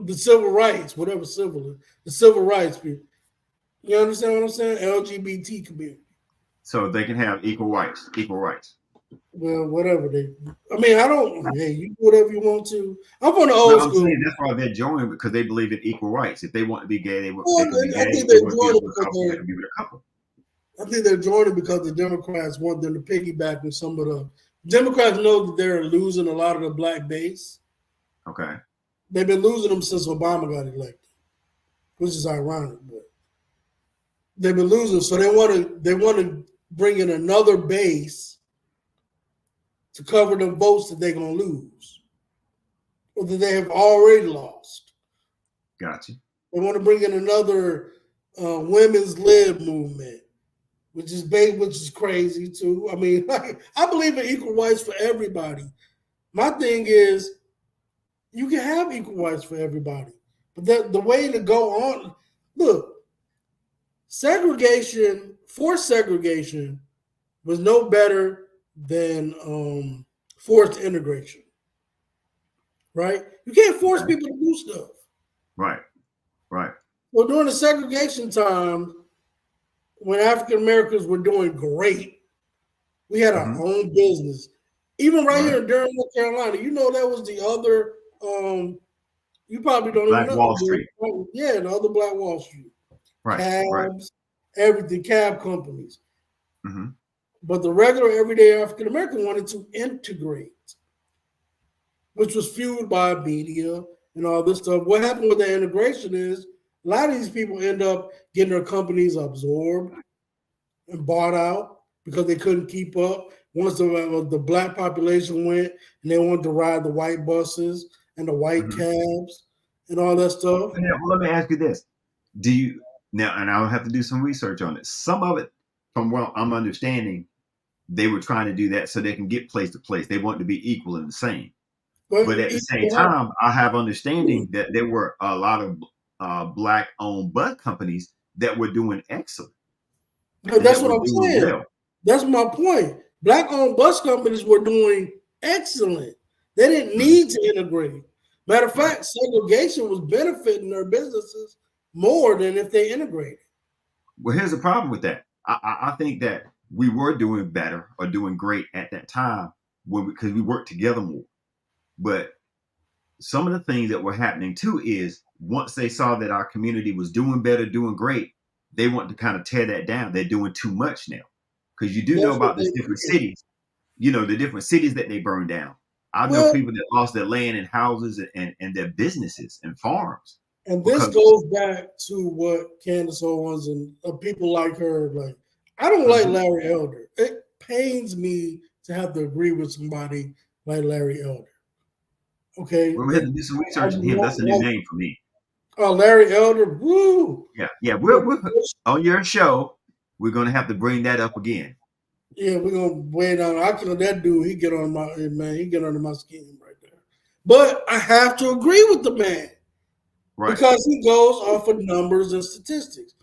Speaker 1: the civil rights, whatever the civil rights people. You understand what I'm saying? LGBT community.
Speaker 2: So they can have equal rights.
Speaker 1: Well, whatever I don't. Hey, you do whatever you want to. I'm on the old school.
Speaker 2: Saying that's why they're joining, because they believe in equal rights. If they want to be gay, they can be gay.
Speaker 1: I think they're joining because I think they're joining because the Democrats want them to piggyback with some of the Democrats know that they're losing a lot of the black base.
Speaker 2: Okay.
Speaker 1: They've been losing them since Obama got elected, which is ironic, but they've been losing. So they want to bring in another base to cover the votes that they're going to lose or that they have already lost.
Speaker 2: Gotcha.
Speaker 1: They want to bring in another women's lib movement, which is crazy too. I mean, I believe in equal rights for everybody. My thing is, you can have equal rights for everybody, but the way to go on, look, forced segregation was no better than forced integration, right? You can't force people to do stuff.
Speaker 2: Right.
Speaker 1: Well, during the segregation time, when African Americans were doing great, we had our own business. Even here in Durham, North Carolina, that was the other. You probably don't
Speaker 2: Black
Speaker 1: even know.
Speaker 2: Wall Street.
Speaker 1: Yeah, the other Black Wall Street.
Speaker 2: Right.
Speaker 1: Cabs, everything, cab companies.
Speaker 2: Mm-hmm.
Speaker 1: But the regular everyday African American wanted to integrate, which was fueled by media and all this stuff. What happened with the integration is a lot of these people end up getting their companies absorbed and bought out because they couldn't keep up. Once the black population went and they wanted to ride the white buses and the white cabs and all that stuff.
Speaker 2: Now, let me ask you this. Do you now, and I'll have to do some research on it. Some of it, from what I'm understanding, they were trying to do that so they can get place to place. They want to be equal and the same. But at the same time, I have understanding that there were a lot of black-owned bus companies that were doing excellent.
Speaker 1: That's what I'm saying. Well. That's my point. Black-owned bus companies were doing excellent. They didn't need to integrate. Matter of fact, segregation was benefiting their businesses more than if they integrated.
Speaker 2: Well, here's the problem with that. I think that we were doing better or doing great at that time because we worked together more. But some of the things that were happening too is once they saw that our community was doing better, doing great, they want to kind of tear that down. They're doing too much now. Because you do know about these different cities, the different cities that they burned down. I know people that lost their land and houses and their businesses and farms.
Speaker 1: And this goes back to what Candice Owens and people like her, like, I don't like Larry Elder. It pains me to have to agree with somebody like Larry Elder. Okay.
Speaker 2: Well, we have to do some research on him. That's a new name for me.
Speaker 1: Oh, Larry Elder. Woo.
Speaker 2: Yeah. We're on your show. We're gonna have to bring that up again.
Speaker 1: Yeah, we're gonna wait on. That dude. He get on my man. He get under my skin right there. But I have to agree with the man, right? Because he goes off of numbers and statistics,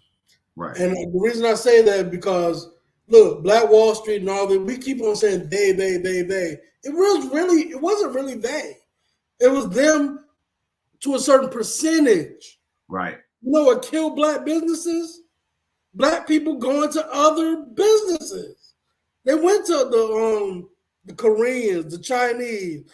Speaker 2: right?
Speaker 1: And the reason I say that because look, Black Wall Street and all that. We keep on saying they. It wasn't really they. It was them to a certain percentage.
Speaker 2: Right.
Speaker 1: You know what killed black businesses? Black people going to other businesses. They went to the Koreans, the Chinese.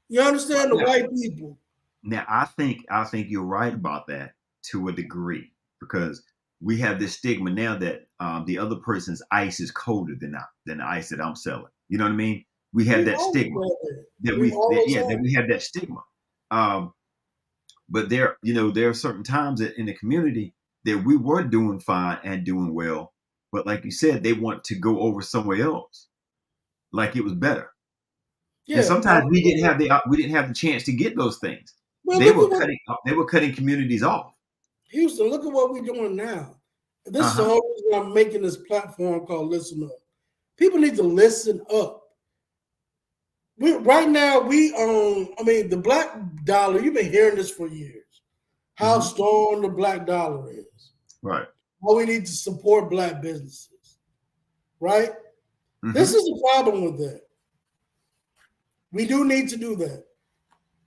Speaker 1: You understand? The white people.
Speaker 2: Now, I think you're right about that to a degree because we have this stigma now that the other person's ice is colder than the ice that I'm selling. You know what I mean? We have that stigma. We have that stigma. But there are certain times that in the community that we were doing fine and doing well, but like you said, they want to go over somewhere else, like it was better. Yeah, and sometimes we didn't have the chance to get those things. Well, they were cutting communities off.
Speaker 1: Houston, look at what we're doing now. This is the whole reason I'm making this platform called Listen Up. People need to listen up. right now we own. I mean, the black dollar. You've been hearing this for years. How strong the black dollar is.
Speaker 2: Right.
Speaker 1: How we need to support black businesses. Right. This is the problem with that. We do need to do that.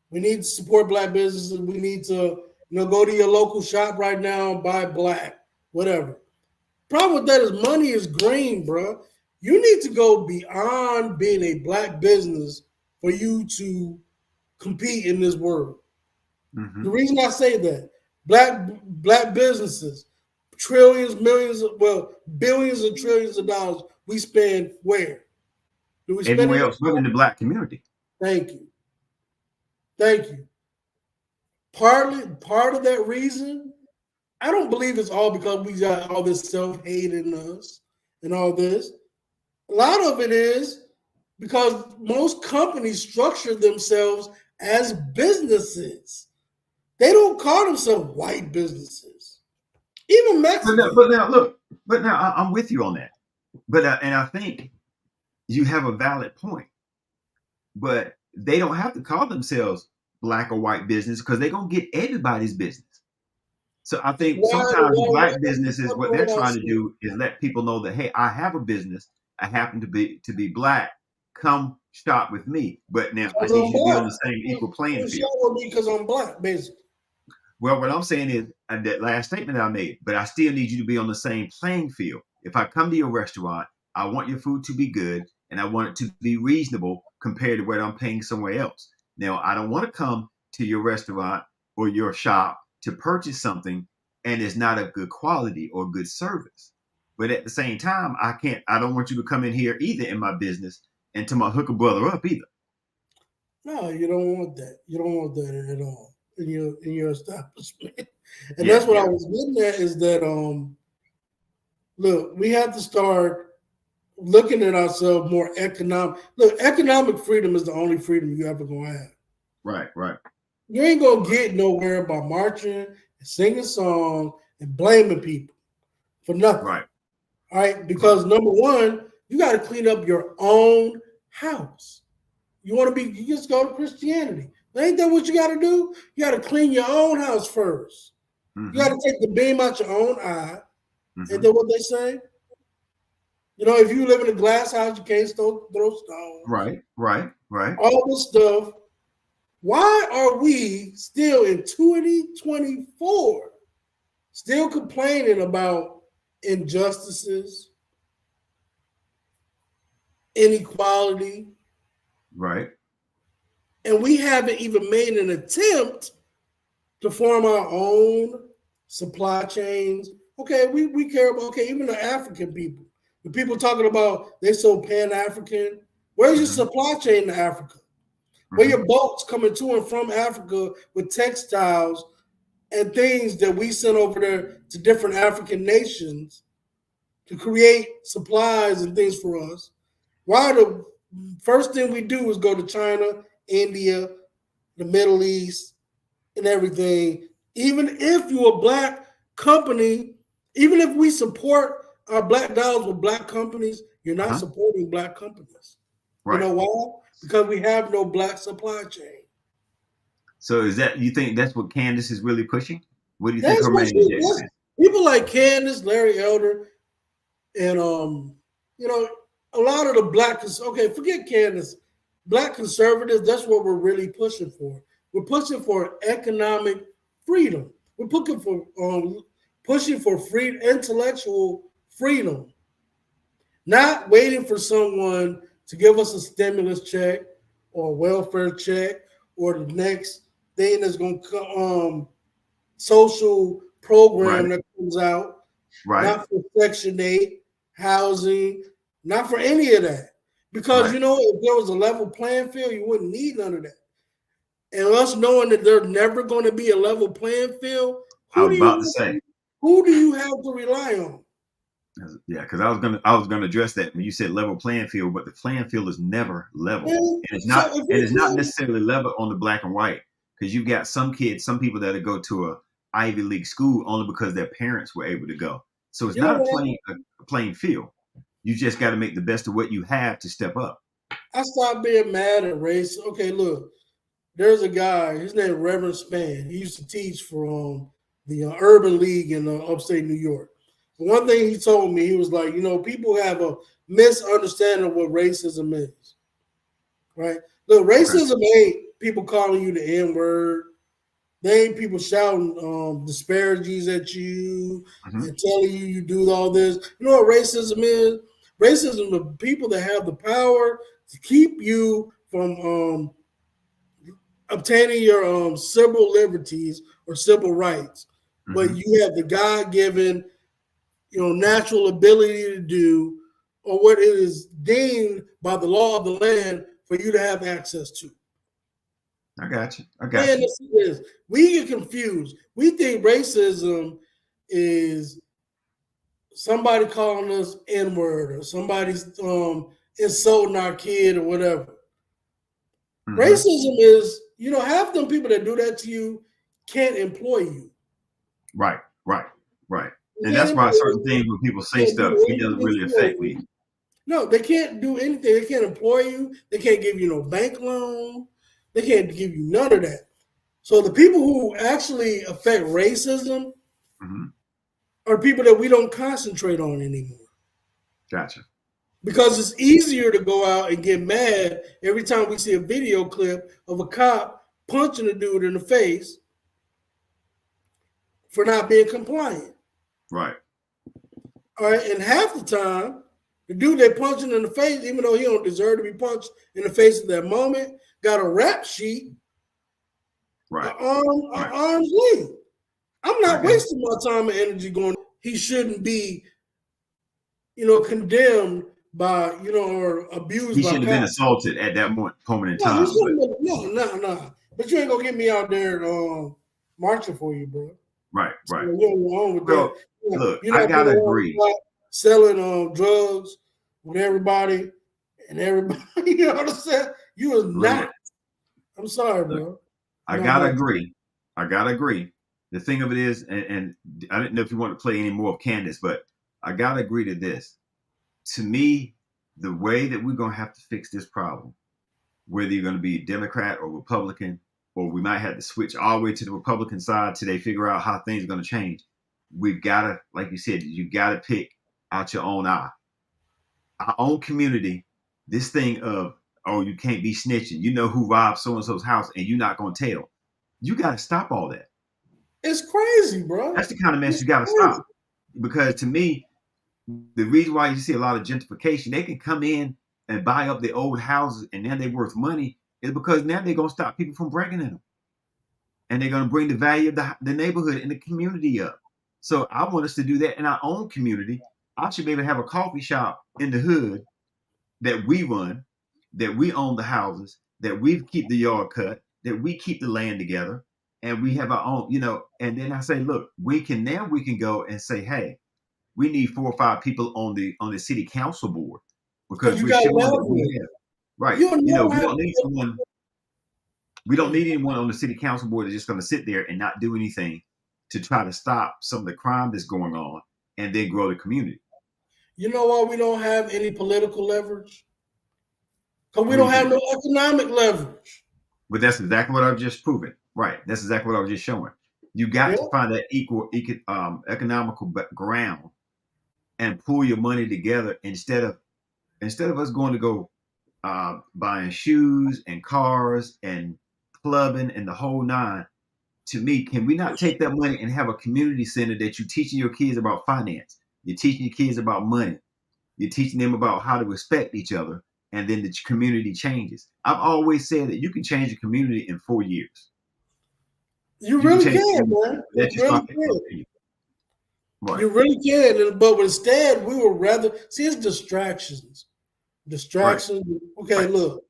Speaker 1: We need to support black businesses. We need to, go to your local shop right now and buy black, whatever. Problem with that is money is green, bro. You need to go beyond being a black business for you to compete in this world. The reason I say that, black businesses, trillions, millions, billions and trillions of dollars we spend where? Do we spend
Speaker 2: everywhere else but in the black community?
Speaker 1: Thank you. Part of that reason, I don't believe it's all because we got all this self-hate in us and all this. A lot of it is because most companies structure themselves as businesses. They don't call themselves white businesses. Even Mexico.
Speaker 2: But now I'm with you on that. But and I think you have a valid point. But they don't have to call themselves black or white business because they're gonna get everybody's business. So I think sometimes black businesses, what they're trying to do is let people know that, hey, I have a business. I happen to be black. Come shop with me. But now I need you to be on the same equal playing field.
Speaker 1: Shop with me because I'm black, basically.
Speaker 2: Well, what I'm saying is that last statement I made, but I still need you to be on the same playing field. If I come to your restaurant, I want your food to be good and I want it to be reasonable compared to what I'm paying somewhere else. Now, I don't want to come to your restaurant or your shop to purchase something and it's not of good quality or good service. But at the same time, I don't want you to come in here either in my business and to my hook a brother up either.
Speaker 1: No, you don't want that. You don't want that at all in your establishment. And that's what I was getting at is that look, we have to start looking at ourselves more economic. Look, economic freedom is the only freedom you ever gonna have.
Speaker 2: Right.
Speaker 1: You ain't gonna get nowhere by marching and singing songs and blaming people for nothing.
Speaker 2: Right.
Speaker 1: All right, because number one, you got to clean up your own house. You just go to Christianity. Ain't that what you got to do? You got to clean your own house first. You got to take the beam out your own eye. Ain't that what they say? If you live in a glass house, you can't throw stones.
Speaker 2: Right.
Speaker 1: All this stuff. Why are we still in 2024 still complaining about injustices, inequality?
Speaker 2: Right.
Speaker 1: And we haven't even made an attempt to form our own supply chains. Okay, we care about, even the African people. The people talking about they so Pan-African. Where's your supply chain to Africa? Where your boats coming to and from Africa with textiles and things that we send over there to different African nations to create supplies and things for us? Why the first thing we do is go to China, India, the Middle East, and everything. Even if you're a black company, even if we support our black dollars with black companies, you're not supporting black companies. Right. You know why? Because we have no black supply chain.
Speaker 2: So you think that's what Candice is really pushing? What do you think her main agenda is?
Speaker 1: People like Candice, Larry Elder, and a lot of the forget Candice. Black conservatives, that's what we're really pushing for. We're pushing for economic freedom. We're pushing for free intellectual freedom. Not waiting for someone to give us a stimulus check or a welfare check or the next thing that's going to come, social program that comes out.
Speaker 2: Right.
Speaker 1: Not for Section 8, housing, not for any of that. Because, if there was a level playing field, you wouldn't need none of that. And us knowing that there's never going to be a level playing field, who do you have to rely on?
Speaker 2: Yeah, because I was gonna address that when you said level playing field, but the playing field is never level, and it's not necessarily level on the black and white, because you've got some people that go to a Ivy League school only because their parents were able to go. So it's not a playing field. You just got to make the best of what you have to step up.
Speaker 1: I stopped being mad at race. Okay, look, there's a guy. His name is Reverend Spann. He used to teach for the Urban League in upstate New York. One thing he told me, he was like, people have a misunderstanding of what racism is, right? Look, racism ain't people calling you the N-word. They ain't people shouting disparages at you and telling you do all this. You know what racism is? Racism is the people that have the power to keep you from obtaining your civil liberties or civil rights. But you have the God-given natural ability to do, or what it is deemed by the law of the land for you to have access to.
Speaker 2: I got you.
Speaker 1: We get confused. We think racism is somebody calling us N-word or somebody's insulting our kid or whatever. Racism is, half them people that do that to you can't employ you.
Speaker 2: Right. And that's why certain things when people say stuff, it doesn't really affect me.
Speaker 1: No, they can't do anything. They can't employ you. They can't give you no bank loan. They can't give you none of that. So the people who actually affect racism are people that we don't concentrate on anymore.
Speaker 2: Gotcha.
Speaker 1: Because it's easier to go out and get mad every time we see a video clip of a cop punching a dude in the face for not being compliant.
Speaker 2: Right.
Speaker 1: All right. And half the time, the dude they punching in the face, even though he don't deserve to be punched in the face at that moment, got a rap sheet, arm's length. I'm not wasting my time and energy going. He shouldn't be, condemned by, or abused.
Speaker 2: He shouldn't have been assaulted at that moment in time.
Speaker 1: No. But you ain't gonna get me out there marching for you, bro.
Speaker 2: Right.
Speaker 1: So you're with
Speaker 2: that. Look, I gotta agree.
Speaker 1: Selling drugs with everybody and everybody, you know what I'm saying? You is not. I'm sorry, bro.
Speaker 2: I gotta agree. The thing of it is, and I didn't know if you want to play any more of Candice, but I gotta agree to this. To me, the way that we're gonna have to fix this problem, whether you're gonna be Democrat or Republican, or we might have to switch all the way to the Republican side till they figure out how things are gonna change. We've gotta, like you said, you gotta pick out your own eye. Our own community, this thing of, you can't be snitching. You know who robbed so-and-so's house and you're not gonna tell. You gotta stop all that.
Speaker 1: It's crazy, bro.
Speaker 2: That's the kind of mess you gotta stop. Because to me, the reason why you see a lot of gentrification, they can come in and buy up the old houses and now they're worth money, is because now they're gonna stop people from breaking in them. And they're gonna bring the value of the neighborhood and the community up. So I want us to do that in our own community. I should be able to have a coffee shop in the hood that we run, that we own the houses, that we keep the yard cut, that we keep the land together, and we have our own, and then I say, look, we can go and say, hey, we need 4 or 5 people on the city council board because we're showing that we have. Right. We don't need someone. We don't need anyone on the city council board that's just going to sit there and not do anything to try to stop some of the crime that's going on and then grow the community.
Speaker 1: You know why we don't have any political leverage? Because we don't have no economic leverage.
Speaker 2: But that's exactly what I've just proven. Right. That's exactly what I was just showing. You got to find that equal economical ground and pull your money together instead of us going to go buying shoes and cars and clubbing and the whole nine. To me, can we not take that money and have a community center that you're teaching your kids about finance? You're teaching your kids about money. You're teaching them about how to respect each other, and then the community changes. I've always said that you can change a community in 4 years.
Speaker 1: You really can, man. You really can. But instead, we would rather see it's distractions. Right. Okay, look.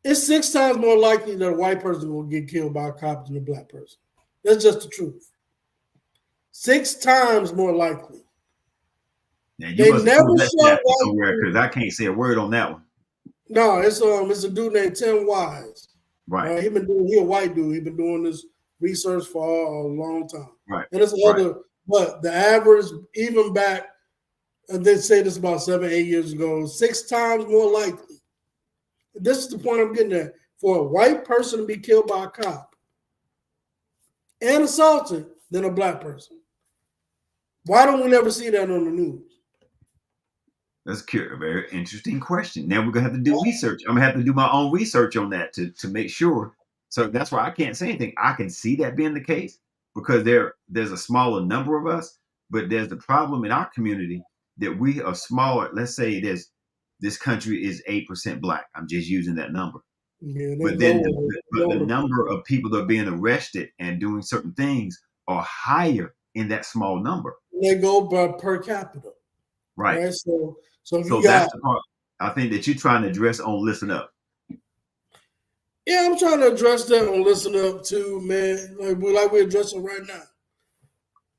Speaker 1: It's 6 times more likely that a white person will get killed by a cop than a black person. That's just the truth. 6 times more likely.
Speaker 2: Yeah, you must never show somewhere because I can't say a word on that one.
Speaker 1: No, it's a dude named Tim Wise.
Speaker 2: Right.
Speaker 1: He a white dude. He's been doing this research for a long time.
Speaker 2: Right.
Speaker 1: And it's but the average, even back, they say this about 7-8 years ago, 6 times more likely This is the point I'm getting at. For a white person to be killed by a cop and assaulted than a black person. Why don't we never see that on the news?
Speaker 2: That's a very interesting question. Now we're gonna have to do research. I'm gonna have to do my own research on that to make sure. So that's why I can't say anything. I can see that being the case because there's a smaller number of us, but there's the problem in our community that we are smaller. Let's say this country is 8% black. I'm just using that number.
Speaker 1: Yeah,
Speaker 2: But then the number of people that are being arrested and doing certain things are higher in that small number.
Speaker 1: They go by per capita.
Speaker 2: Right.
Speaker 1: So
Speaker 2: that's the part I think that you're trying to address on Listen Up.
Speaker 1: Yeah, I'm trying to address that on Listen Up too, man. Like we're addressing right now.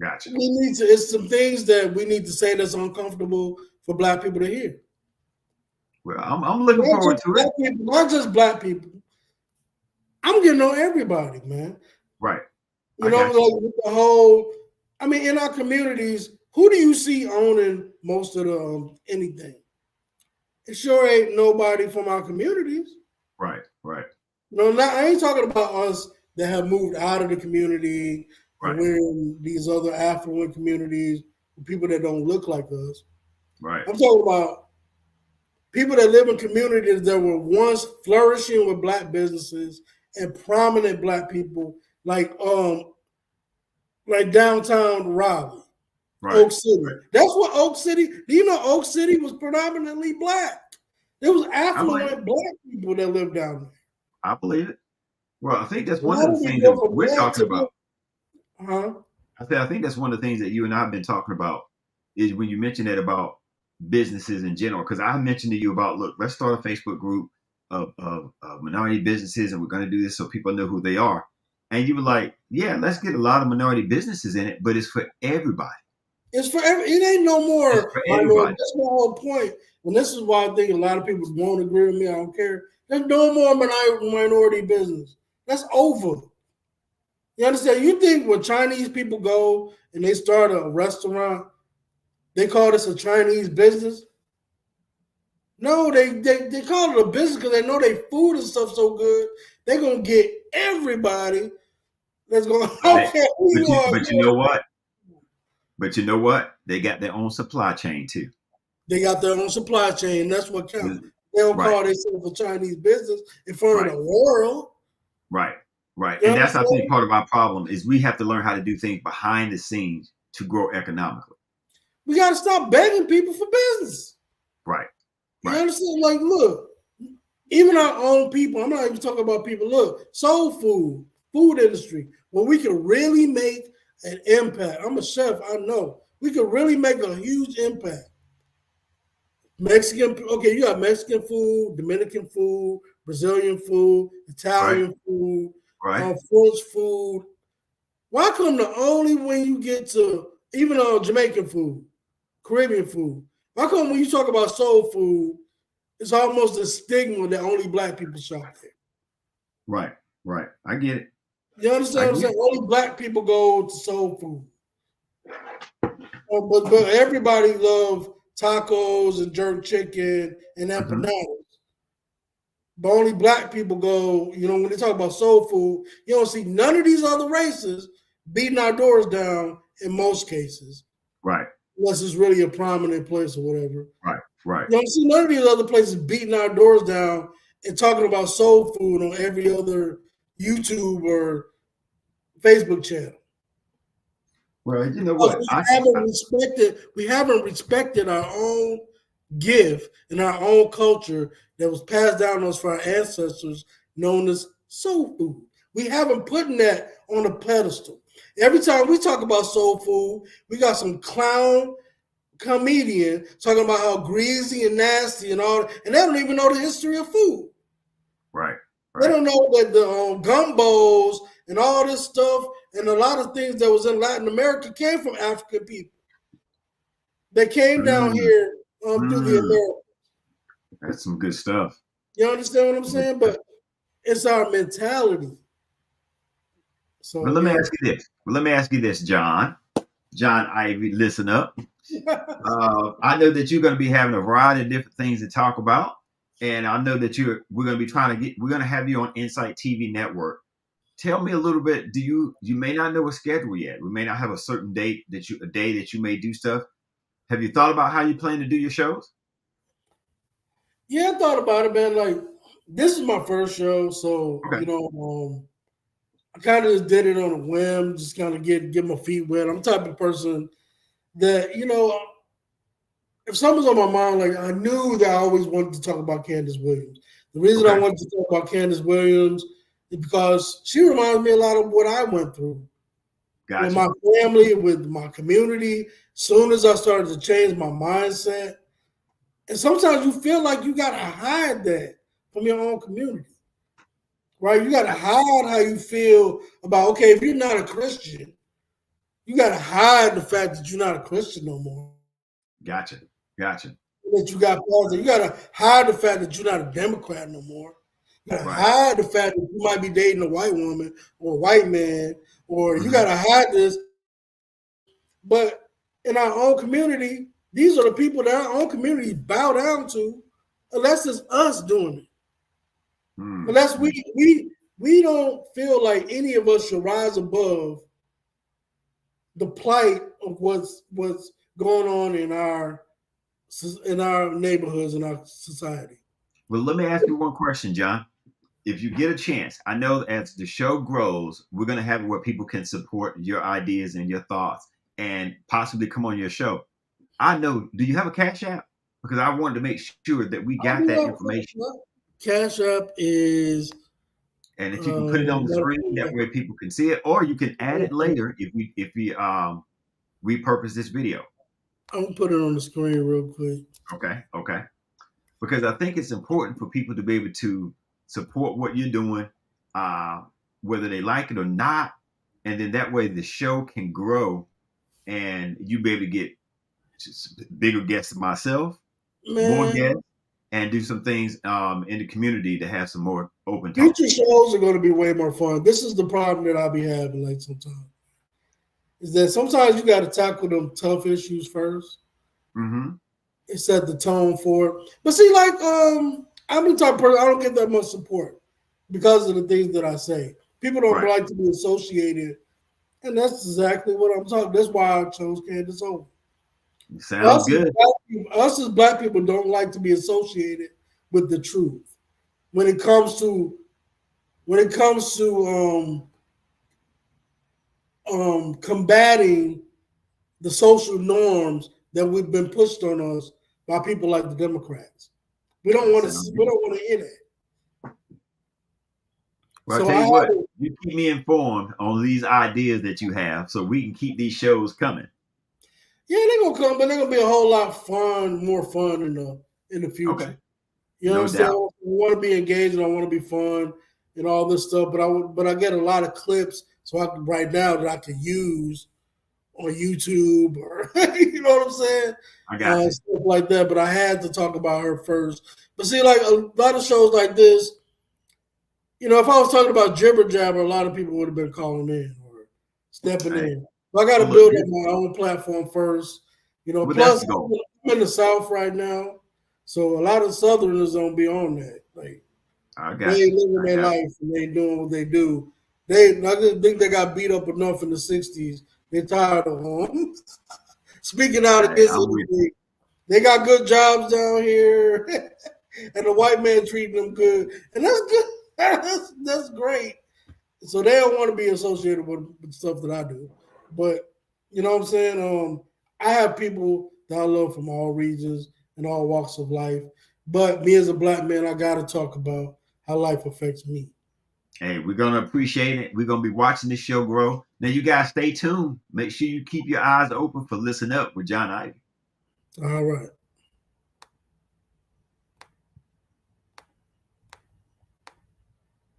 Speaker 2: Gotcha.
Speaker 1: We need to. It's some things that we need to say that's uncomfortable for black people to hear.
Speaker 2: Well, I'm looking forward to it.
Speaker 1: People, not just black people. I'm getting on everybody, man.
Speaker 2: Right.
Speaker 1: You know, like with the whole. I mean, in our communities, who do you see owning most of the anything? It sure ain't nobody from our communities.
Speaker 2: Right. Right.
Speaker 1: You know, I ain't talking about us that have moved out of the community. Right. We're in these other affluent communities, people that don't look like us.
Speaker 2: Right.
Speaker 1: I'm talking about people that live in communities that were once flourishing with black businesses and prominent black people, like downtown Raleigh, right. Oak City. Right. That's what Oak City. Do you know Oak City was predominantly black? There was affluent black people that lived down there.
Speaker 2: I believe it. Well, I think that's one of the things that we're talking about. I think that's one of the things that you and I have been talking about is when you mentioned that about businesses in general. Because I mentioned to you about, look, let's start a Facebook group of minority businesses, and we're going to do this so people know who they are. And you were like, yeah, let's get a lot of minority businesses in it, but it's for everybody.
Speaker 1: It's for it ain't no more. That's my whole point. And this is why I think a lot of people won't agree with me. I don't care. There's no more minority business. That's over. You understand? You think when Chinese people go and they start a restaurant, they call this a Chinese business? No, they call it a business because they know their food and stuff so good. They're gonna get everybody that's going. Okay,
Speaker 2: but you know what? But you know what? They got their own supply chain too.
Speaker 1: They got their own supply chain. That's what counts. They don't call themselves a Chinese business in front of the world.
Speaker 2: Right. Right. And that's, I think, part of our problem is we have to learn how to do things behind the scenes to grow economically.
Speaker 1: We got to stop begging people for business.
Speaker 2: Right.
Speaker 1: You understand? Like, look, even our own people, I'm not even talking about people, look, soul food industry, where we can really make an impact. I'm a chef, I know. We can really make a huge impact. Mexican, okay, you got Mexican food, Dominican food, Brazilian food, Italian food, French food. Why come the only when you get to even Jamaican food, Caribbean food, why come when you talk about soul food, it's almost a stigma that only black people shop there?
Speaker 2: Right. I get it.
Speaker 1: You understand what I'm saying? Only black people go to soul food. But everybody loves tacos and jerk chicken and empanadas. But only black people go, you know, when they talk about soul food, you don't see none of these other races beating our doors down in most cases.
Speaker 2: Right.
Speaker 1: Unless it's really a prominent place or whatever.
Speaker 2: Right.
Speaker 1: You don't see none of these other places beating our doors down and talking about soul food on every other YouTube or Facebook channel.
Speaker 2: Well, you know what?
Speaker 1: We haven't respected our own gift and our own culture that was passed down to us from our ancestors, known as soul food. We haven't put that on a pedestal. Every time we talk about soul food, we got some clown comedian talking about how greasy and nasty and all, and they don't even know the history of food.
Speaker 2: Right.
Speaker 1: They don't know that the gumbos and all this stuff and a lot of things that was in Latin America came from African people. They came down here through the Americas.
Speaker 2: That's some good stuff.
Speaker 1: You understand what I'm saying? But it's our mentality. So
Speaker 2: let me ask you this, John Ivy, listen up. I know that you're going to be having a variety of different things to talk about. and I know that we're going to have you on Incite-tv network. Tell me a little bit. You may not know a schedule yet. We may not have a certain date that you may do stuff. Have you thought about how you plan to do your shows?
Speaker 1: Yeah, I thought about it, man. Like, this is my first show, so
Speaker 2: Okay.
Speaker 1: I kind of just did it on a whim, just kind of get my feet wet. I'm the type of person that, if something's on my mind, like I knew that I always wanted to talk about Candice Williams. The reason I wanted to talk about Candice Williams is because she reminds me a lot of what I went through with my family, with my community. Soon as I started to change my mindset, and sometimes you feel like you gotta hide that from your own community, right? You gotta hide how you feel about. Okay, if you're not a Christian, you gotta hide the fact that you're not a Christian no more.
Speaker 2: Gotcha.
Speaker 1: That you got positive. You gotta hide the fact that you're not a Democrat no more. You gotta hide the fact that you might be dating a white woman or a white man, or you gotta hide this. But in our own community, these are the people that our own community bow down to, unless it's us doing it. Unless we don't feel like any of us should rise above the plight of what's going on in our neighborhoods, in our society.
Speaker 2: Well, let me ask you one question, John. If you get a chance, I know as the show grows, we're going to have it where people can support your ideas and your thoughts and possibly come on your show. I know, do you have a Cash App? Because I wanted to make sure that we got that information. Cash
Speaker 1: App is...
Speaker 2: And if you can put it on the screen, that way people can see it, or you can add it later if we repurpose this video.
Speaker 1: I'm going to put it on the screen real quick.
Speaker 2: Okay. Because I think it's important for people to be able to support what you're doing, whether they like it or not. And then that way the show can grow and you be able to get bigger guests than myself, more guests, and do some things in the community to have some more open talk.
Speaker 1: Future shows are going to be way more fun. This is the problem that I'll be having like sometimes. Is that sometimes you got to tackle them tough issues first. It set the tone for it. But see, like, I'm the type of person, I don't get that much support because of the things that I say. People don't like to be associated. And that's exactly what I'm talking. That's why I chose Candice Owens.
Speaker 2: Sounds good.
Speaker 1: Us as black people don't like to be associated with the truth. When it comes to combating the social norms that we've been pushed on us by people like the Democrats. We don't want to hear that.
Speaker 2: Well, I'll tell you what, you keep me informed on these ideas that you have so we can keep these shows coming.
Speaker 1: Yeah, they're gonna come, but they're gonna be a whole lot more fun in the future.
Speaker 2: Okay.
Speaker 1: You know what I'm saying? I want to be engaged and I want to be fun and all this stuff, but I get a lot of clips right now that I can use on YouTube or you know what I'm saying?
Speaker 2: I got you.
Speaker 1: Stuff like that. But I had to talk about her first. But see, like a lot of shows like this, if I was talking about jibber jabber, a lot of people would have been calling in or stepping in. But I got to build up my own platform first. Plus I'm in the South right now, so a lot of Southerners don't be on that. Like they ain't living their life and they doing what they do. I just think they got beat up enough in the 60s. They're tired of them. Speaking out against anything. They got good jobs down here, and the white man treating them good, and that's good. That's great. So they don't want to be associated with stuff that I do. But you know what I'm saying? I have people that I love from all regions and all walks of life. But me as a black man, I got to talk about how life affects me.
Speaker 2: Hey, we're going to appreciate it. We're going to be watching this show grow. Now, you guys stay tuned. Make sure you keep your eyes open for Listen Up with John Ivy.
Speaker 1: All right.